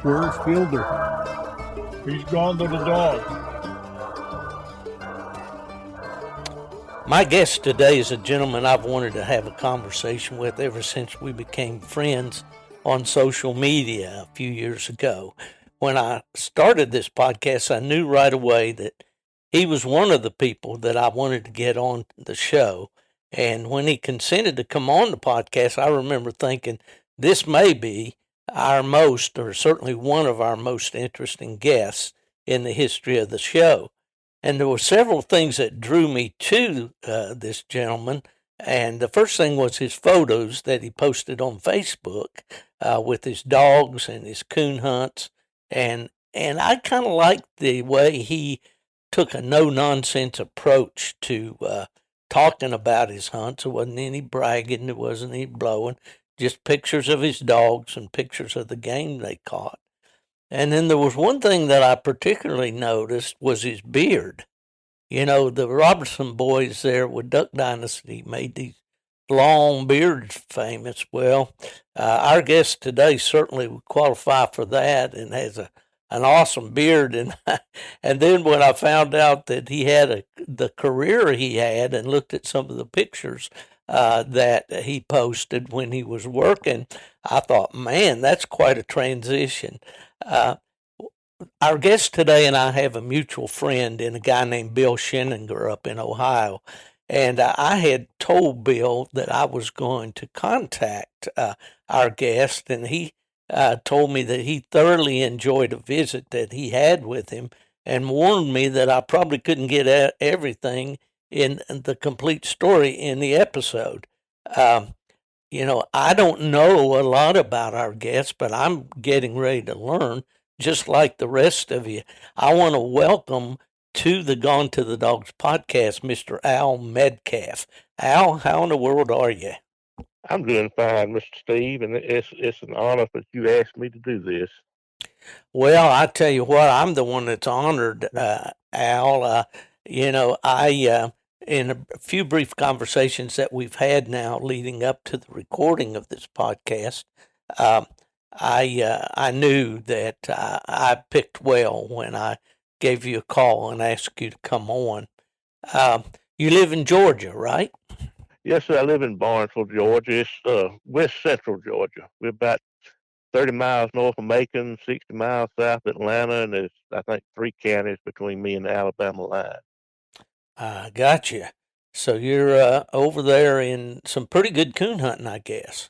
Where's Fielder? He's gone to the dog. My guest today is a gentleman I've wanted to have a conversation with ever since we became friends on social media a few years ago. When I started this podcast, I knew right away that he was one of the people that I wanted to get on the show. And when he consented to come on the podcast, I remember thinking this may be our most, or certainly one of our most interesting guests in the history of the show. And there were several things that drew me to this gentleman. And the first thing was his photos that he posted on Facebook with his dogs and his coon hunts. And I kind of liked the way he took a no-nonsense approach to talking about his hunts. There wasn't any bragging. There wasn't any blowing. Just pictures of his dogs and pictures of the game they caught. And then there was one thing that I particularly noticed was his beard. You know, the Robertson boys there with Duck Dynasty made these long beards famous. Well, our guest today certainly would qualify for that and has an awesome beard. And then when I found out that he had the career he had and looked at some of the pictures that he posted when he was working, I thought, man, that's quite a transition. Our guest today and I have a mutual friend in a guy named Bill Sheninger up in Ohio. And I had told Bill that I was going to contact our guest, and he told me that he thoroughly enjoyed a visit that he had with him and warned me that I probably couldn't get everything in the complete story in the episode. You know, I don't know a lot about our guest, but I'm getting ready to learn just like the rest of you. I want to welcome to the Gone to the Dogs podcast, Mr. Al Medcalf. Al, how in the world are you? I'm doing fine, Mr. Steve, and it's an honor that you asked me to do this. Well, I tell you what, I'm the one that's honored, Al. You know, in a few brief conversations that we've had now leading up to the recording of this podcast, I knew that I picked well when I gave you a call and asked you to come on. You live in Georgia, right? Yes, sir. I live in Barnesville, Georgia. It's west central Georgia. We're about 30 miles north of Macon, 60 miles south of Atlanta, and there's, I think, 3 counties between me and the Alabama line. Gotcha. So you're over there in some pretty good coon hunting, I guess.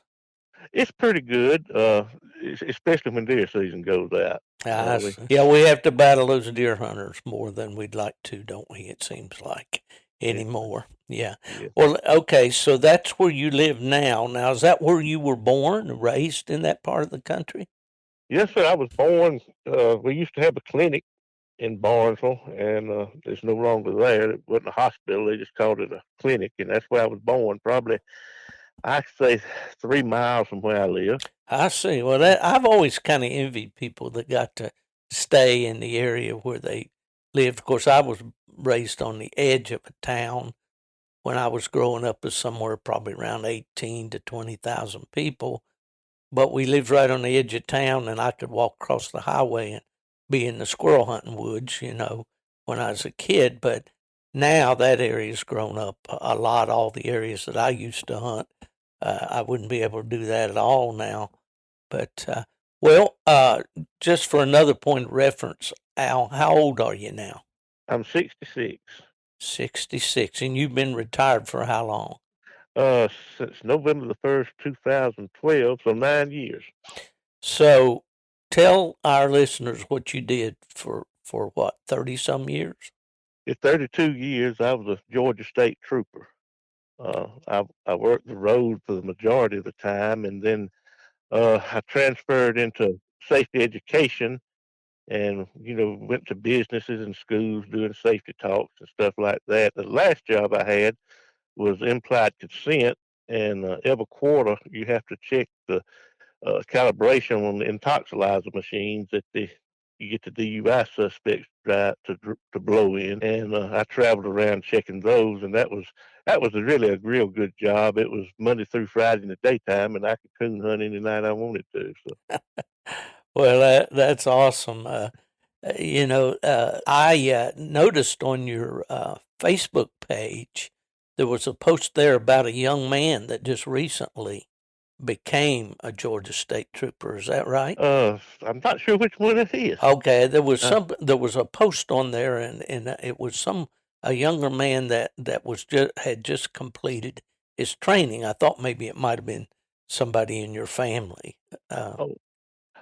It's pretty good, especially when deer season goes out. Yeah, we have to battle those deer hunters more than we'd like to, don't we? It seems like anymore. Yeah. Well, okay, so that's where you live now. Now, is that where you were born, raised in that part of the country? Yes, sir. I was born. We used to have a clinic in Barnesville, and it's no longer there. It wasn't a hospital. They just called it a clinic, and that's where I was born, probably, I say 3 miles from where I live. I see. Well, I've always kind of envied people that got to stay in the area where they lived. Of course, I was raised on the edge of a town when I was growing up, as somewhere probably around 18 to 20,000 people. But we lived right on the edge of town, and I could walk across the highway and be in the squirrel hunting woods, you know, when I was a kid. But now that area's grown up a lot. All the areas that I used to hunt, I wouldn't be able to do that at all now. But, just for another point of reference, Al, how old are you now? I'm 66. 66. And you've been retired for how long? Since November the 1st, 2012, so 9 years. So tell our listeners what you did for what, 30-some years? In 32 years, I was a Georgia State trooper. I worked the road for the majority of the time, and then I transferred into safety education and, went to businesses and schools doing safety talks and stuff like that. The last job I had was implied consent, and every quarter you have to check the calibration on the intoxilizer machines that you get the DUI suspects to blow in, and I traveled around checking those, and that was really a real good job. It was Monday through Friday in the daytime, and I could coon hunt any night I wanted to. So. Well, that's awesome. I noticed on your Facebook page there was a post there about a young man that just recently became a Georgia State Trooper. Is that right? I'm not sure which one it is. Okay, there was Uh, there was a post on there, and it was a younger man that was had just completed his training. I thought maybe it might have been somebody in your family. Uh, oh,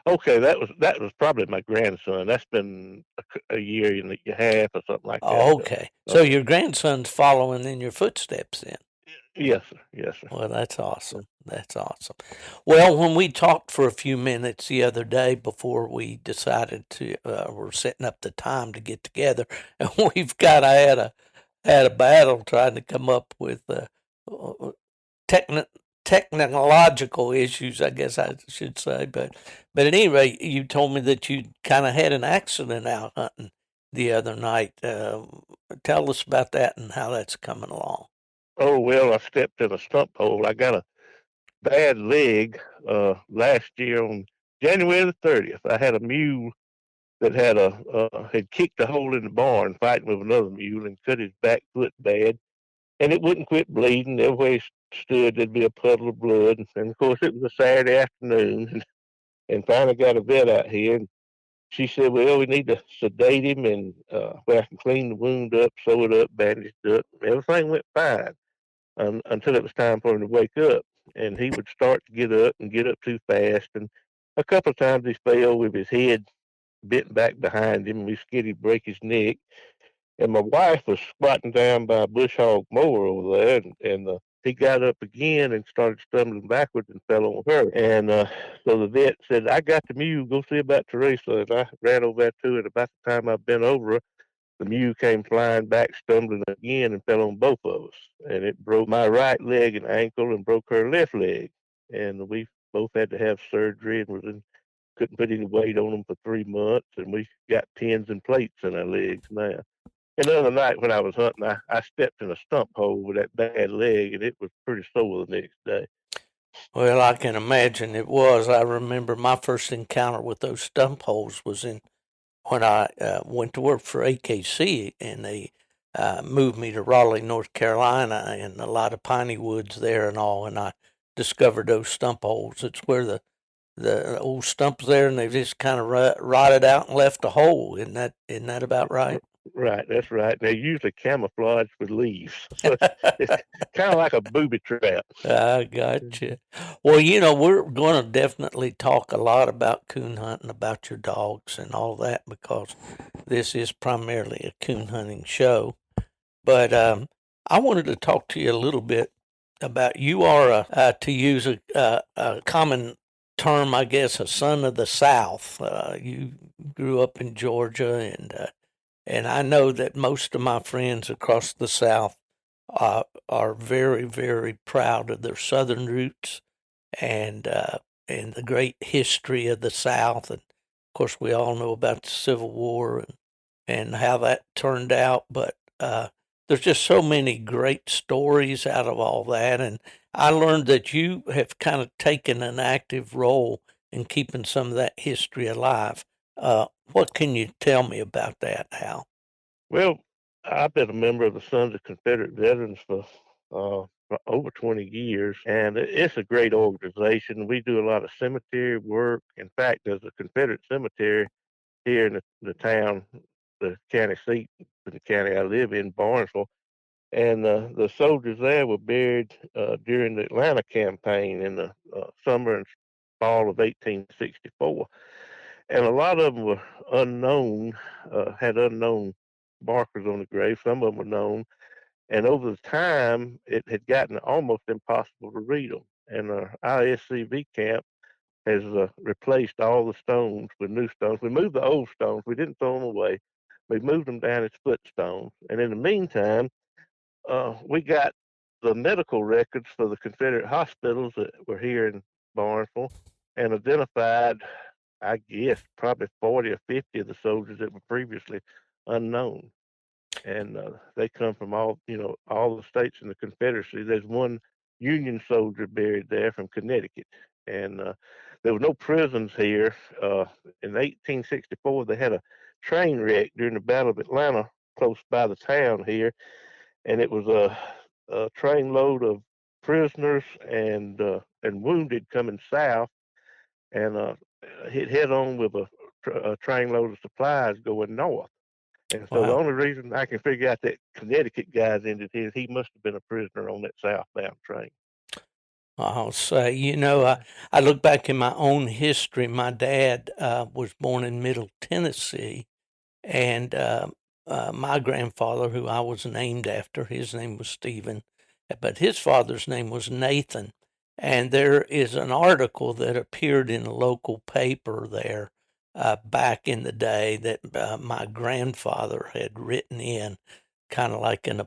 okay, that was probably my grandson. That's been a year and a half or something like that oh, ago. okay, so Okay. your grandson's following in your footsteps then. Yes, sir. Yes, sir. Well, that's awesome. That's awesome. Well, when we talked for a few minutes the other day before we decided to, we're setting up the time to get together, and we've kind of had a battle trying to come up with uh, techni- technological issues, I guess I should say. But at any rate, you told me that you kind of had an accident out hunting the other night. Tell us about that and how that's coming along. Oh well, I stepped in a stump hole. I got a bad leg last year on January the 30th. I had a mule that had kicked a hole in the barn fighting with another mule and cut his back foot bad, and it wouldn't quit bleeding. Everywhere he stood, there'd be a puddle of blood. And of course, it was a Saturday afternoon, and finally got a vet out here. And she said, "Well, we need to sedate him, and where I can clean the wound up, sew it up, bandage it up." Everything went fine until it was time for him to wake up, and he would start to get up and get up too fast. And a couple of times he fell with his head bent back behind him. We scared he'd break his neck. And my wife was squatting down by a bush hog mower over there, and he got up again and started stumbling backwards and fell on her. And so the vet said, "I got the mule. Go see about Teresa." And I ran over there to it. About the time I bent over her, the mule came flying back, stumbling again, and fell on both of us. And it broke my right leg and ankle and broke her left leg. And we both had to have surgery and couldn't put any weight on them for 3 months. And we got pins and plates in our legs now. And the other night when I was hunting, I stepped in a stump hole with that bad leg, and it was pretty sore the next day. Well, I can imagine it was. I remember my first encounter with those stump holes was in when I went to work for AKC, and they moved me to Raleigh, North Carolina, and a lot of piney woods there and all. And I discovered those stump holes. It's where the old stumps there, and they've just kind of rotted out and left a hole. Isn't that about right? Right, that's right. They're usually camouflaged with leaves, so it's kind of like a booby trap. I gotcha. Well, we're going to definitely talk a lot about coon hunting, about your dogs and all that, because this is primarily a coon hunting show. But I wanted to talk to you a little bit about you are, to use a common term, I guess, a son of the South. You grew up in Georgia, and I know that most of my friends across the South are very, very proud of their Southern roots and and the great history of the South. And of course, we all know about the Civil War and how that turned out. But there's just so many great stories out of all that. And I learned that you have kind of taken an active role in keeping some of that history alive. What can you tell me about that, Hal? Well, I've been a member of the Sons of Confederate Veterans for over 20 years, and it's a great organization. We do a lot of cemetery work. In fact, there's a Confederate cemetery here in the town, the county seat in the county I live in, Barnesville. And the soldiers there were buried during the Atlanta campaign in the summer and fall of 1864. And a lot of them were unknown, had unknown markers on the grave. Some of them were known. And over the time, it had gotten almost impossible to read them. And our ISCV camp has replaced all the stones with new stones. We moved the old stones. We didn't throw them away. We moved them down as footstones. And in the meantime, we got the medical records for the Confederate hospitals that were here in Barnesville and identified, I guess, probably 40 or 50 of the soldiers that were previously unknown. And they come from all the states in the Confederacy. There's one Union soldier buried there from Connecticut. And there were no prisons here. In 1864, they had a train wreck during the Battle of Atlanta, close by the town here, and it was a train load of prisoners and wounded coming south, and hit head on with a train load of supplies going north. And so the Wow. only reason I can figure out that Connecticut guy's ended here is he must have been a prisoner on that southbound train. I'll say, I look back in my own history. My dad was born in Middle Tennessee, and my grandfather, who I was named after, his name was Stephen, but his father's name was Nathan. And there is an article that appeared in a local paper there back in the day that my grandfather had written in, kind of like in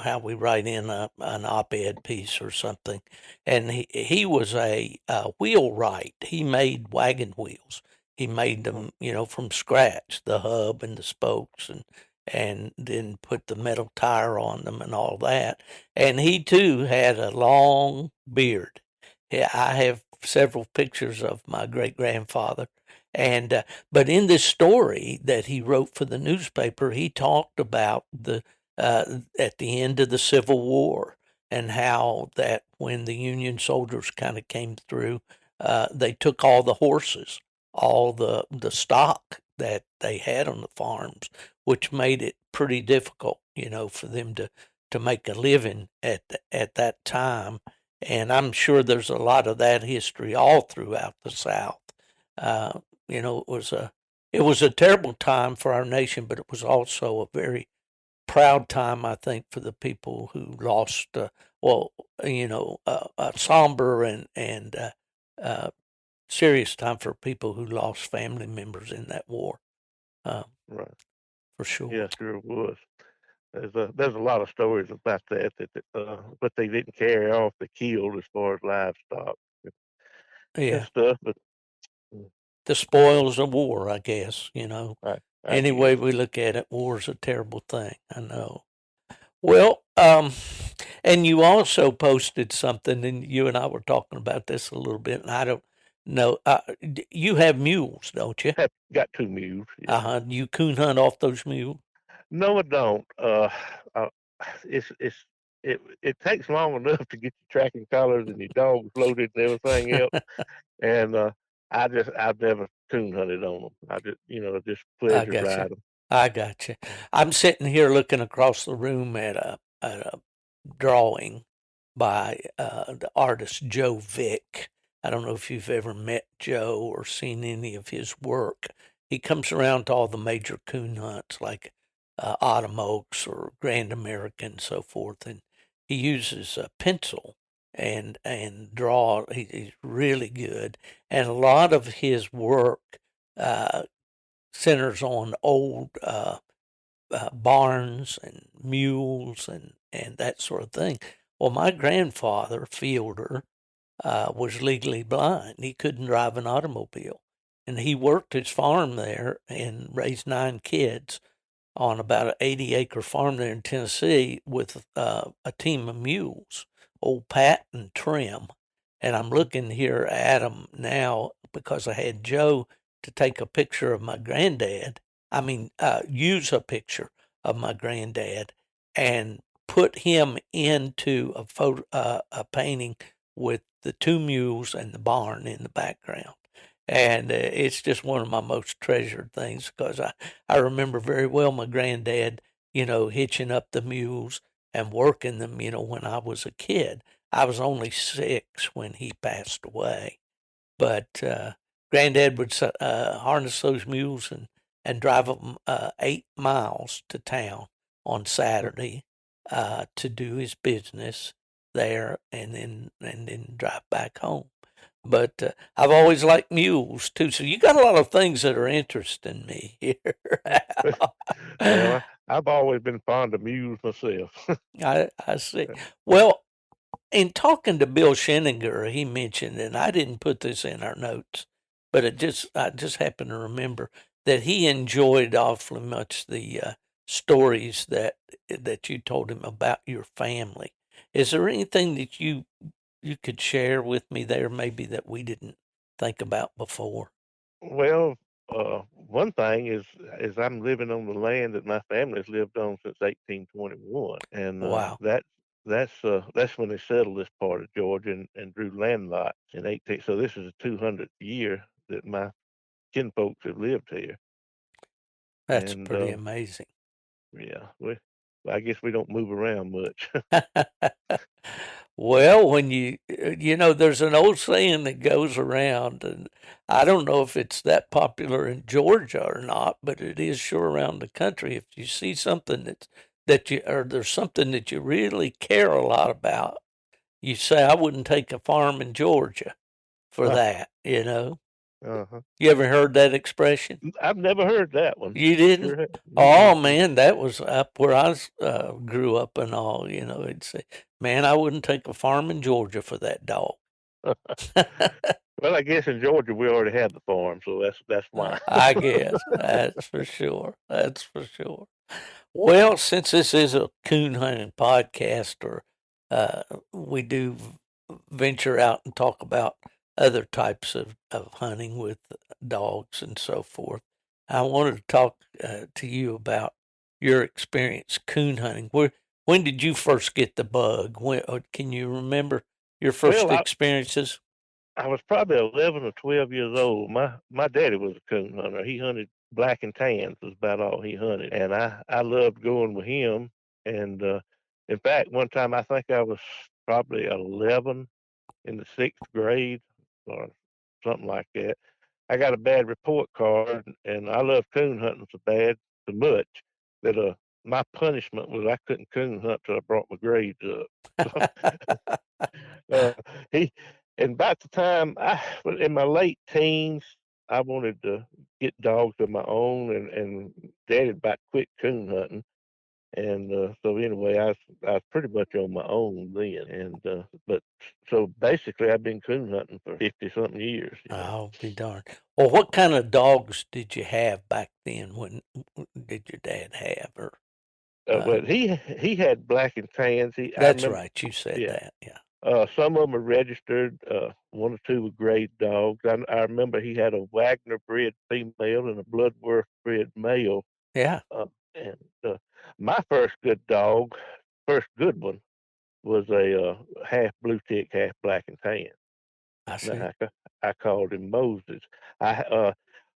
how we write in an op-ed piece or something. And he was a wheelwright. He made wagon wheels. He made them, from scratch, the hub and the spokes, and then put the metal tire on them and all that. And he too had a long beard. Yeah, I have several pictures of my great grandfather. And but in this story that he wrote for the newspaper, he talked about the at the end of the Civil War, and how that when the Union soldiers kind of came through, they took all the horses, all the stock that they had on the farms, which made it pretty difficult, for them to make a living at that time. And I'm sure there's a lot of that history all throughout the South. It was a terrible time for our nation, but it was also a very proud time, I think, for the people who lost. A somber and serious time for people who lost family members in that war. Right. For sure. Yeah, sure was. There's a lot of stories about but they didn't carry off the killed as far as livestock and Yeah. stuff. But The spoils of war, I guess, I Any guess. way we look at it, war's a terrible thing. I know. Well, and you also posted something, and you and I were talking about this a little bit, and I don't know. You have mules, don't you? Have got two mules. Yeah. You coon hunt off those mules? No, I don't. Uh, it's it takes long enough to get your tracking collars and your dogs loaded and everything else. And I've never coon hunted on them. Just I pleasure got you. ride them. I got you. I'm sitting here looking across the room at a drawing by the artist Joe Vick. I don't know if you've ever met Joe or seen any of his work. He comes around to all the major coon hunts like Autumn Oaks or Grand American and so forth, and he uses a pencil and draw. He's really good, and a lot of his work uh, centers on old barns and mules and that sort of thing. Well, my grandfather, Fielder, was legally blind. He couldn't drive an automobile. And he worked his farm there and raised 9 kids on about an 80-acre farm there in Tennessee with a team of mules, old Pat and Trim. And I'm looking here at them now because I had Joe to take a picture of my granddad. Use a picture of my granddad and put him into a photo, a painting with the two mules and the barn in the background. And it's just one of my most treasured things because I remember very well my granddad, hitching up the mules and working them, when I was a kid. I was only 6 when he passed away. But Granddad would harness those mules and drive them 8 miles to town on Saturday to do his business there, and then drive back home. But I've always liked mules too. So you got a lot of things that are interesting me here. Well, I've always been fond of mules myself. I see. Well, in talking to Bill Scheninger, he mentioned, and I didn't put this in our notes, but I just happened to remember that he enjoyed awfully much the stories that you told him about your family. Is there anything that you could share with me there, maybe that we didn't think about before? Well, one thing is I'm living on the land that my family's lived on since 1821, and Wow, that's when they settled this part of Georgia and drew land lots in 18. So this is the 200th year that my kinfolks have lived here, that's and pretty amazing. yeah, I guess we don't move around much. Well, when there's an old saying that goes around, and I don't know if it's that popular in Georgia or not, but it is sure around the country. If you see something or there's something that you really care a lot about, you say, I wouldn't take a farm in Georgia for uh, that. uh-huh. You ever heard that expression? I've never heard that one. You didn't? Sure have. Oh Mm-mm. man, that was up where grew up and all. It'd say, "Man, I wouldn't take a farm in Georgia for that dog." Well, I guess in Georgia we already have the farm, so that's why. I guess that's for sure. That's for sure. Well, since this is a coon hunting podcast, or we do venture out and talk about other types of hunting with dogs and so forth, I wanted to talk to you about your experience coon hunting. When did you first get the bug? Can you remember your Well, first experiences? I was probably 11 or 12 years old. My daddy was a coon hunter. He hunted black and tans was about all he hunted, and I loved going with him. And in fact, one time I think I was probably 11 in the sixth grade or something like that. I got a bad report card, and I love coon hunting so much that my punishment was I couldn't coon hunt till I brought my grades up. Uh, he and about the time I was in my late teens, I wanted to get dogs of my own, and Daddy about quit coon hunting, and so anyway, I was pretty much on my own then, and but so basically, I've been coon hunting for 50 something years. I'll be darned. Well, what kind of dogs did you have back then? When did your dad have? Or But he had black and tans. I that's remember, right, you said yeah. that. Yeah, Some of them are registered. One or two were grade dogs. I remember he had a Wagner bred female and a Bloodworth bred male. yeah, And my first good one, was a half blue tick, half black and tan. I see. Now, I called him Moses. I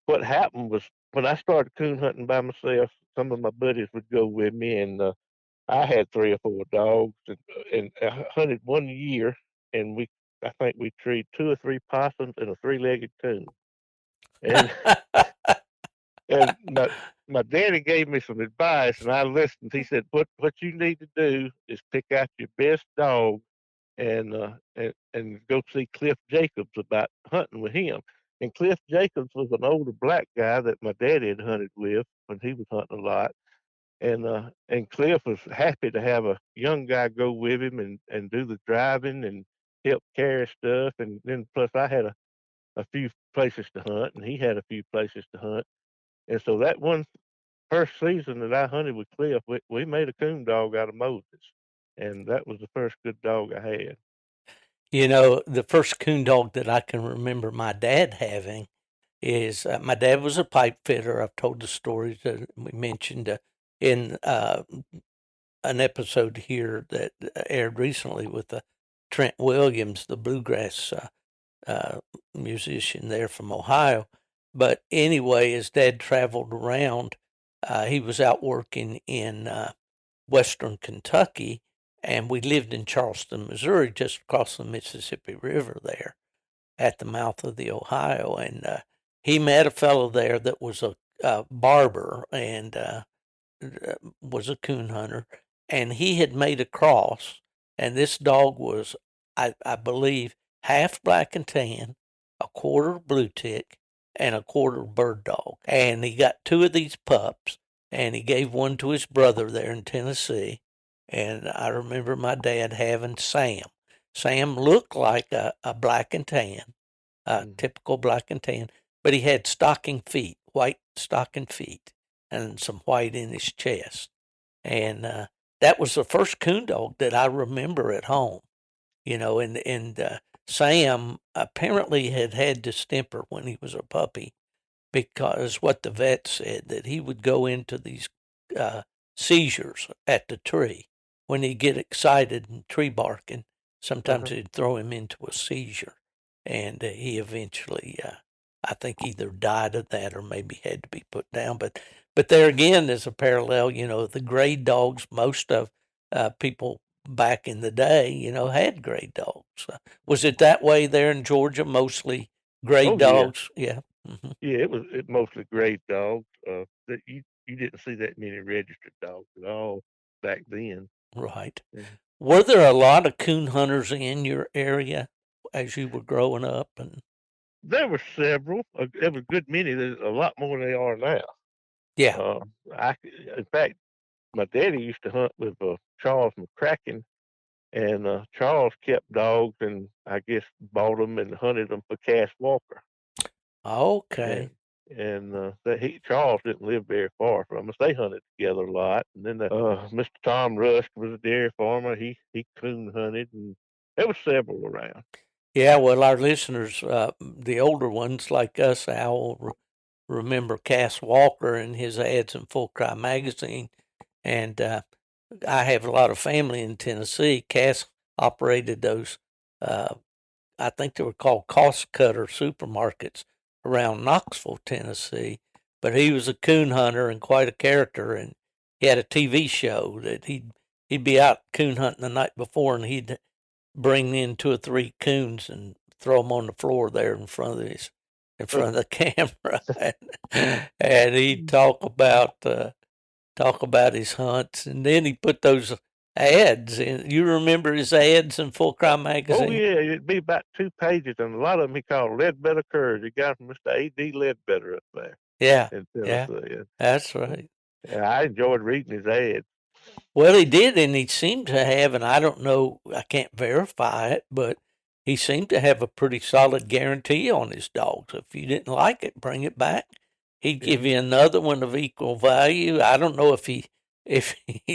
What happened was when I started coon hunting by myself, some of my buddies would go with me, and I had 3 or 4 dogs, and I hunted one year, and I think we treed 2 or 3 possums and a 3-legged coon. And and my daddy gave me some advice, and I listened. He said, "What you need to do is pick out your best dog, and go see Cliff Jacobs about hunting with him." And Cliff Jacobs was an older black guy that my daddy had hunted with when he was hunting a lot, and Cliff was happy to have a young guy go with him and do the driving and help carry stuff, and then plus I had a few places to hunt, and he had a few places to hunt, and so that one first season that I hunted with Cliff, we made a coon dog out of Moses, and that was the first good dog I had. The first coon dog that I can remember my dad having is my dad was a pipe fitter. I've told the stories that we mentioned in an episode here that aired recently with Trent Williams, the bluegrass uh, musician there from Ohio. But anyway, his dad traveled around. He was out working in western Kentucky, and we lived in Charleston, Missouri, just across the Mississippi River there at the mouth of the Ohio. And he met a fellow there that was a barber and was a coon hunter, and he had made a cross, and this dog was, I believe, half black and tan, a quarter blue tick, and a quarter bird dog. And he got two of these pups, and he gave one to his brother there in Tennessee. And I remember my dad having Sam. Sam looked like a black and tan, a Mm. typical black and tan, but he had stocking feet, white stocking feet, and some white in his chest. And that was the first coon dog that I remember at home, and Sam apparently had distemper when he was a puppy, because what the vet said, that he would go into these seizures at the tree when he'd get excited and tree barking. Sometimes Uh-huh. it'd throw him into a seizure, and he eventually, I think, either died of that or maybe had to be put down. But there again, there's a parallel. The grade dogs. Most of people back in the day, had grade dogs. Was it that way there in Georgia? Mostly grade Oh yeah, dogs. Yeah. Hmm. yeah. It mostly grade dogs. That you didn't see that many registered dogs at all back then. Right. And Were there a lot of coon hunters in your area as you were growing up? And there were several. There was a good many. There's a lot more than they are now. yeah. Uh, in fact, my daddy used to hunt with Charles McCracken, and Charles kept dogs, and I guess bought them and hunted them for Cass Walker. Okay. And that Charles didn't live very far from us. They hunted together a lot. And then Mr. Tom Rusk was a dairy farmer. He coon hunted, and there was several around. Yeah. Well, our listeners, the older ones like us, Al, remember Cass Walker and his ads in Full Cry magazine. And I have a lot of family in Tennessee. Cass operated those. I think they were called cost cutter supermarkets around Knoxville, Tennessee. But he was a coon hunter and quite a character, and he had a TV show that he'd be out coon hunting the night before, and he'd bring in 2 or 3 coons and throw them on the floor there in front of the camera, and he'd talk about his hunts, and then he put those ads in. You remember his ads in Full Cry Oh magazine? yeah, it'd be about 2 pages, and a lot of them he called Ledbetter Curs. He got from Mr. A.D. Ledbetter up there Yeah, in yeah, Tennessee. that's right. And I enjoyed reading his ads. Well, he did, and he seemed to have, and I don't know, I can't verify it, but he seemed to have a pretty solid guarantee on his dogs. If you didn't like it, bring it back. He'd give Yeah. you another one of equal value. I don't know if he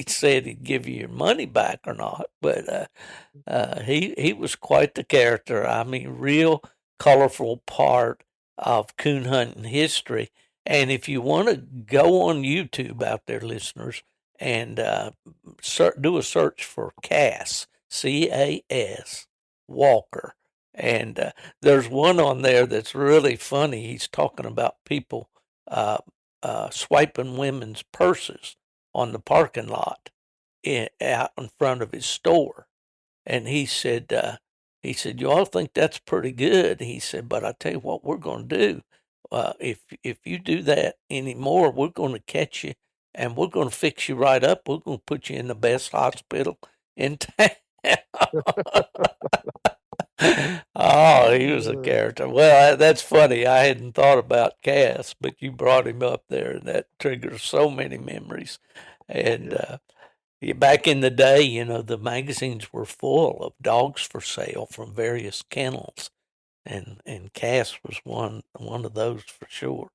said he'd give you your money back or not, but he was quite the character. I mean, real colorful part of coon hunting history. And if you want to go on YouTube out there, listeners, and do a search for Cass Walker, and there's one on there that's really funny. He's talking about people swiping women's purses on the parking lot out in front of his store, and he said, you all think that's pretty good. He said, but I tell you what, we're going to do. If you do that anymore, we're going to catch you, and we're going to fix you right up. We're going to put you in the best hospital in town. Oh, he was a character. Well, that's funny. I hadn't thought about Cass, but you brought him up there, and that triggers so many memories. And Yeah. yeah, back in the day, the magazines were full of dogs for sale from various kennels, and Cass was one of those for sure.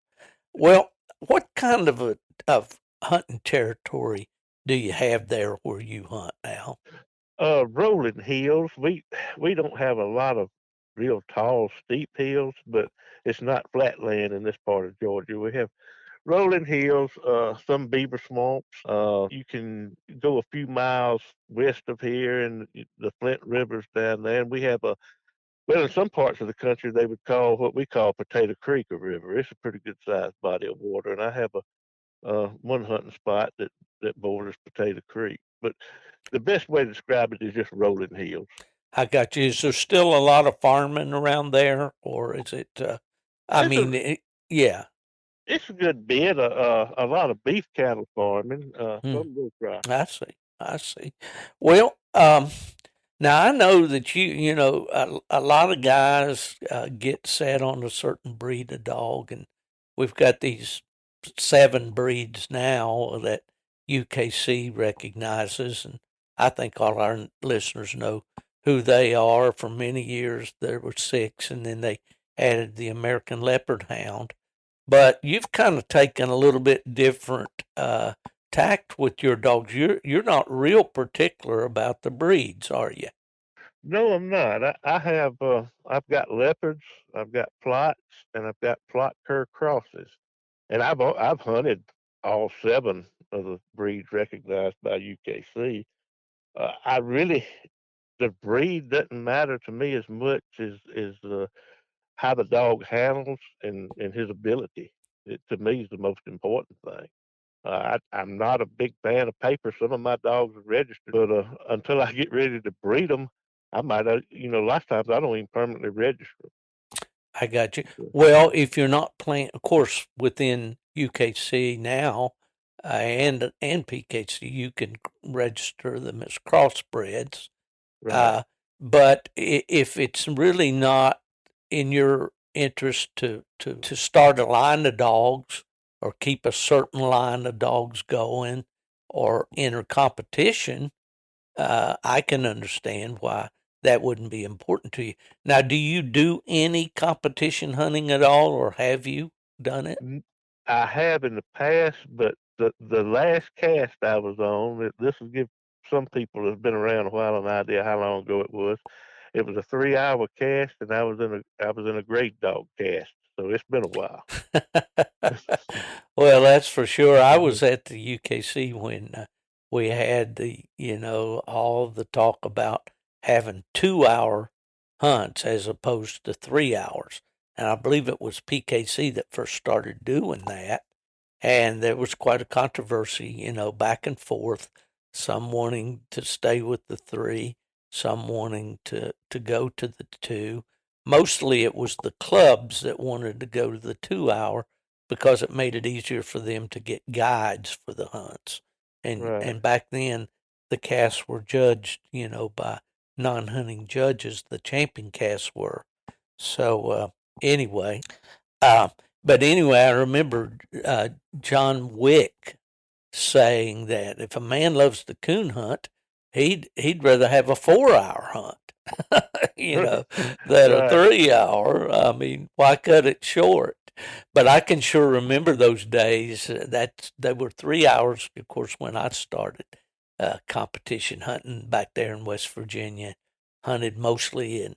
Well, what kind of hunting territory do you have there where you hunt now? Rolling hills. We don't have a lot of real tall, steep hills, but it's not flat land in this part of Georgia. We have rolling hills, some beaver swamps. You can go a few miles west of here, and the Flint River's down there. And we have well, in some parts of the country, they would call what we call Potato Creek a river. It's a pretty good sized body of water, and I have one hunting spot that borders Potato Creek. But the best way to describe it is just rolling hills. I got you. Is there still a lot of farming around there, or is it? I It's a mean, yeah. it's a good bit. A lot of beef cattle farming. Hmm. Some will cry. I see. I see. Well, now I know that a lot of guys get set on a certain breed of dog, and we've got these 7 breeds now that UKC recognizes, and I think all our listeners know who they are. For many years, there were 6, and then they added the American Leopard Hound. But you've kind of taken a little bit different tact with your dogs. You're not real particular about the breeds, are you? No, I'm not. I have I've got leopards, I've got plots, and I've got plot cur crosses, and I've hunted all seven of the breeds recognized by UKC. I really the breed doesn't matter to me as much as how the dog handles and his ability. It to me is the most important thing. I'm not a big fan of paper. Some of my dogs are registered, but until I get ready to breed them, I might, a lot of times I don't even permanently register I got you. them. Well, if you're not playing, of course, within UKC now and PKC, you can register them as crossbreds. Right, Uh, but if it's really not in your interest to start a line of dogs or keep a certain line of dogs going or enter competition, I can understand why that wouldn't be important to you. Now, do you do any competition hunting at all, or have you done it? I have in the past, but the last cast I was on, this will give some people that've been around a while an idea how long ago it was. It was a 3 hour cast, and I was in a great dog cast, so it's been a while. Well, that's for sure. I was at the UKC when we had all the talk about having 2 hour hunts as opposed to 3 hours. And I believe it was PKC that first started doing that. And there was quite a controversy, back and forth, some wanting to stay with the three, some wanting to go to the two. Mostly it was the clubs that wanted to go to the 2 hour because it made it easier for them to get guides for the hunts. And Right. and back then the casts were judged, by non-hunting judges. The champion casts were. So anyway, uh, but anyway, I remember John Wick saying that if a man loves the coon hunt, he'd rather have a 4 hour hunt, than a Right. 3 hour. I mean, why cut it short? But I can sure remember those days. That they were 3 hours, of course, when I started competition hunting back there in West Virginia. Hunted mostly in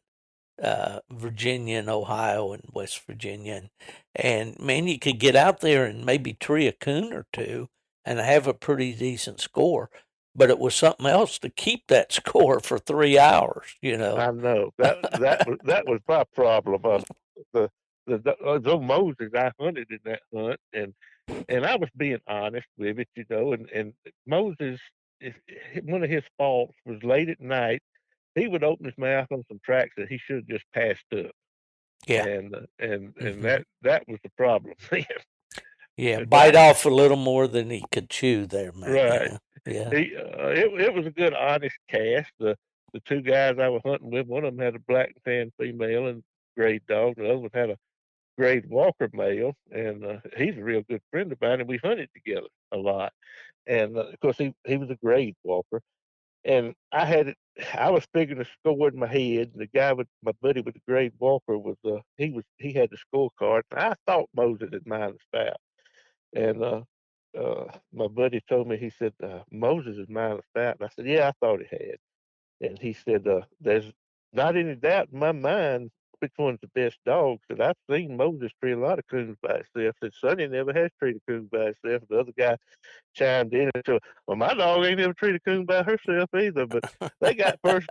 Virginia and Ohio and West Virginia. And man, you could get out there and maybe tree a coon or two and have a pretty decent score. But it was something else to keep that score for 3 hours. I know that was my problem. The though Moses, I hunted in that hunt, and I was being honest with it, and Moses, if, one of his faults was late at night, he would open his mouth on some tracks that he should have just passed up, Yeah. and Hmm. that was the problem. Yeah. But Bite off a little more than he could chew there, mate. right, Yeah. Yeah. it was a good honest cast. The two guys I was hunting with, one of them had a black and tan female and grade dog, the other one had a grade Walker male, and he's a real good friend of mine, and we hunted together a lot. And of course, he was a grade Walker, and I had it. I was figuring the score in my head, and the guy with my buddy with the grade Walker was he had the scorecard. And I thought Moses had minus out, and my buddy told me, he said Moses is minus out, and I said, yeah, I thought he had. And he said, "There's not any doubt in my mind which one's the best dog." Said, "I've seen Moses tree a lot of coons by himself." Said, "Sonny never has treated a coon by himself." The other guy chimed in and said, "Well, my dog ain't never treated a coon by herself either." But they got first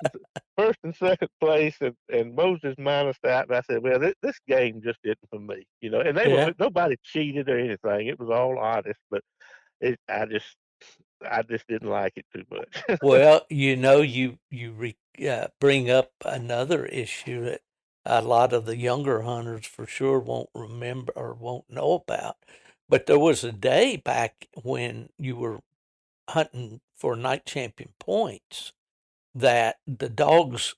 and second place, and Moses minus out. And I said, "Well, this game just isn't for me, And Yeah. nobody cheated or anything. It was all honest, but it, I just didn't like it too much. Well, you bring up another issue that a lot of the younger hunters for sure won't remember or won't know about. But there was a day back when you were hunting for night champion points that the dogs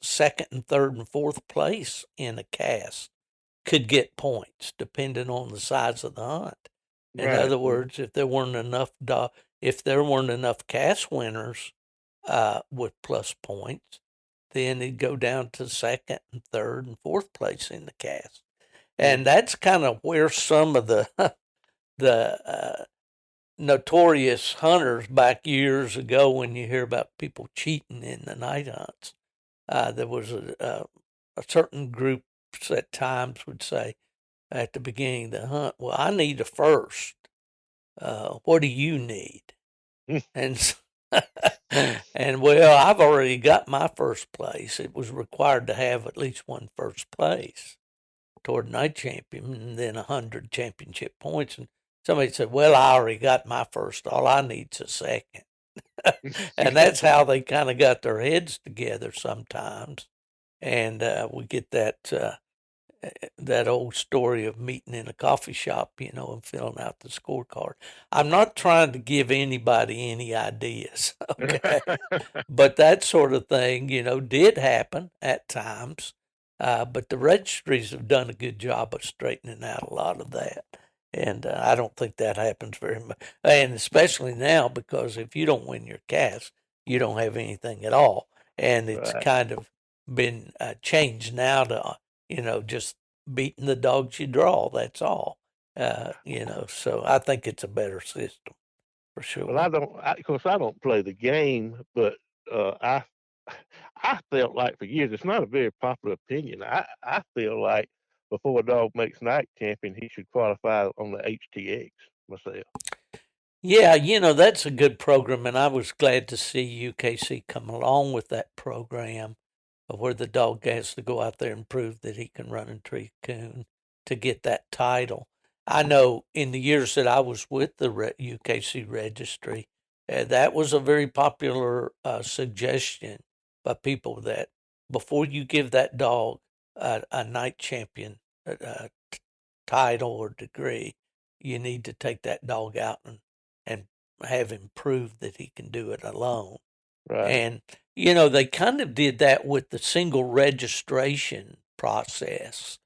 second and third and fourth place in a cast could get points depending on the size of the hunt. In Right. other words, if there weren't enough cast winners with plus points, then it'd go down to second and third and fourth place in the cast. And Mhm. that's kind of where some of the the notorious hunters back years ago, when you hear about people cheating in the night hunts, there was a certain group at times would say at the beginning of the hunt, well, I need a first. What do you need? And and well, I've already got my first place. It was required to have at least one first place toward night champion, and then 100 championship points. And somebody said, "Well, I already got my first. All I need's a second." And that's how they kind of got their heads together sometimes. And we get that old story of meeting in a coffee shop, and filling out the scorecard. I'm not trying to give anybody any ideas, okay? But that sort of thing, did happen at times. But the registries have done a good job of straightening out a lot of that. And I don't think that happens very much. And especially now, because if you don't win your cast, you don't have anything at all. And it's Right. kind of been changed now to, just beating the dogs you draw. That's all. So I think it's a better system for Well, sure. of course, I don't play the game, but I felt like for years, it's not a very popular opinion. I feel like before a dog makes night champion, he should qualify on the HTX myself. Yeah, that's a good program, and I was glad to see UKC come along with that program where the dog has to go out there and prove that he can run and tree coon to get that title. I know in the years that I was with the UKC registry, that was a very popular suggestion by people that before you give that dog a night champion title or degree, you need to take that dog out and have him prove that he can do it alone. Right. And, they kind of did that with the single registration process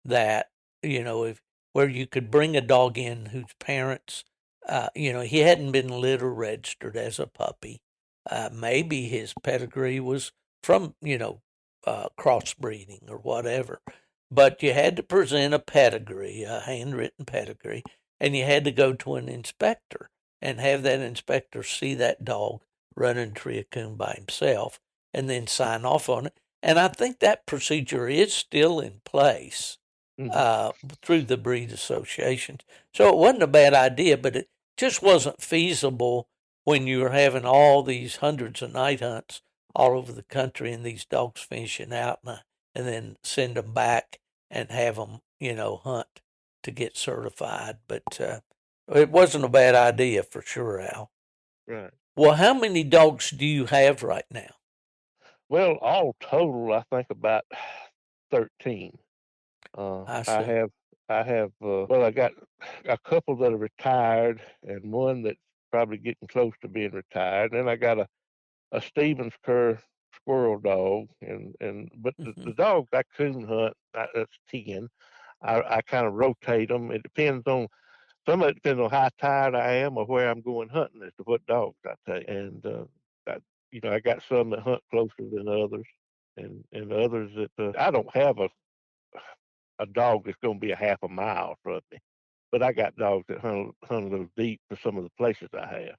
that, if where you could bring a dog in whose parents, he hadn't been litter registered as a puppy. Maybe his pedigree was from, crossbreeding or whatever. But you had to present a pedigree, a handwritten pedigree, and you had to go to an inspector and have that inspector see that dog run and tree a coon by himself and then sign off on it. And I think that procedure is still in place Hmm. through the breed associations. So it wasn't a bad idea, but it just wasn't feasible when you were having all these hundreds of night hunts all over the country and these dogs finishing out and then send them back and have them, hunt to get certified. But it wasn't a bad idea for sure, Al. Right. Well, how many dogs do you have right now? Well, all total, I think about 13. I I see. have, well, I got a couple that are retired and one that's probably getting close to being retired. And then I got a Stevens Cur squirrel dog, but Hmm. the dogs I coon hunt, that's 10. I kind of rotate them. It depends on some of it depends on how tired I am or where I'm going hunting as to what dogs I take. And I, I got some that hunt closer than others, and others that I don't have a dog that's going to be a half a mile from me. But I got dogs that hunt a little deep for some of the places I have.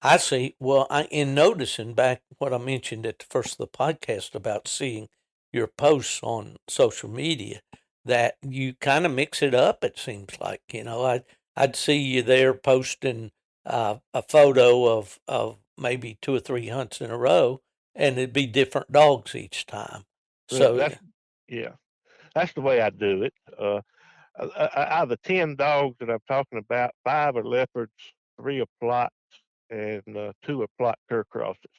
I see. Well, in noticing back what I mentioned at the first of the podcast about seeing your posts on social media, that you kind of mix it up. It seems like I'd see you there posting a photo of maybe two or three hunts in a row, and it'd be different dogs each time. Well, So yeah, that's the way I do it. Out of the 10 dogs that I'm talking about, 5 are leopards, 3 are Plott, and 2 are Plott cur crosses.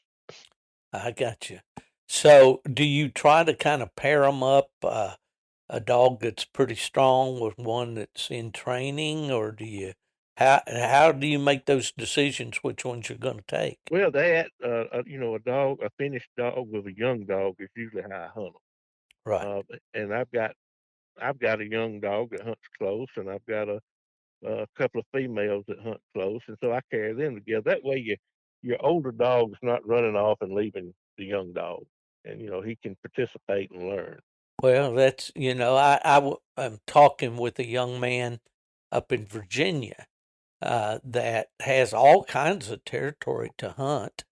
I got you. So do you try to kind of pair them up? A dog that's pretty strong with one that's in training, or how do you make those decisions which ones you're going to take? Well, a finished dog with a young dog is usually how I hunt Right. them. And I've got a young dog that hunts close, and I've got a couple of females that hunt close, and so I carry them together. That way, your older dog's not running off and leaving the young dog, and he can participate and learn. Well, that's I'm talking with a young man up in Virginia that has all kinds of territory to hunt,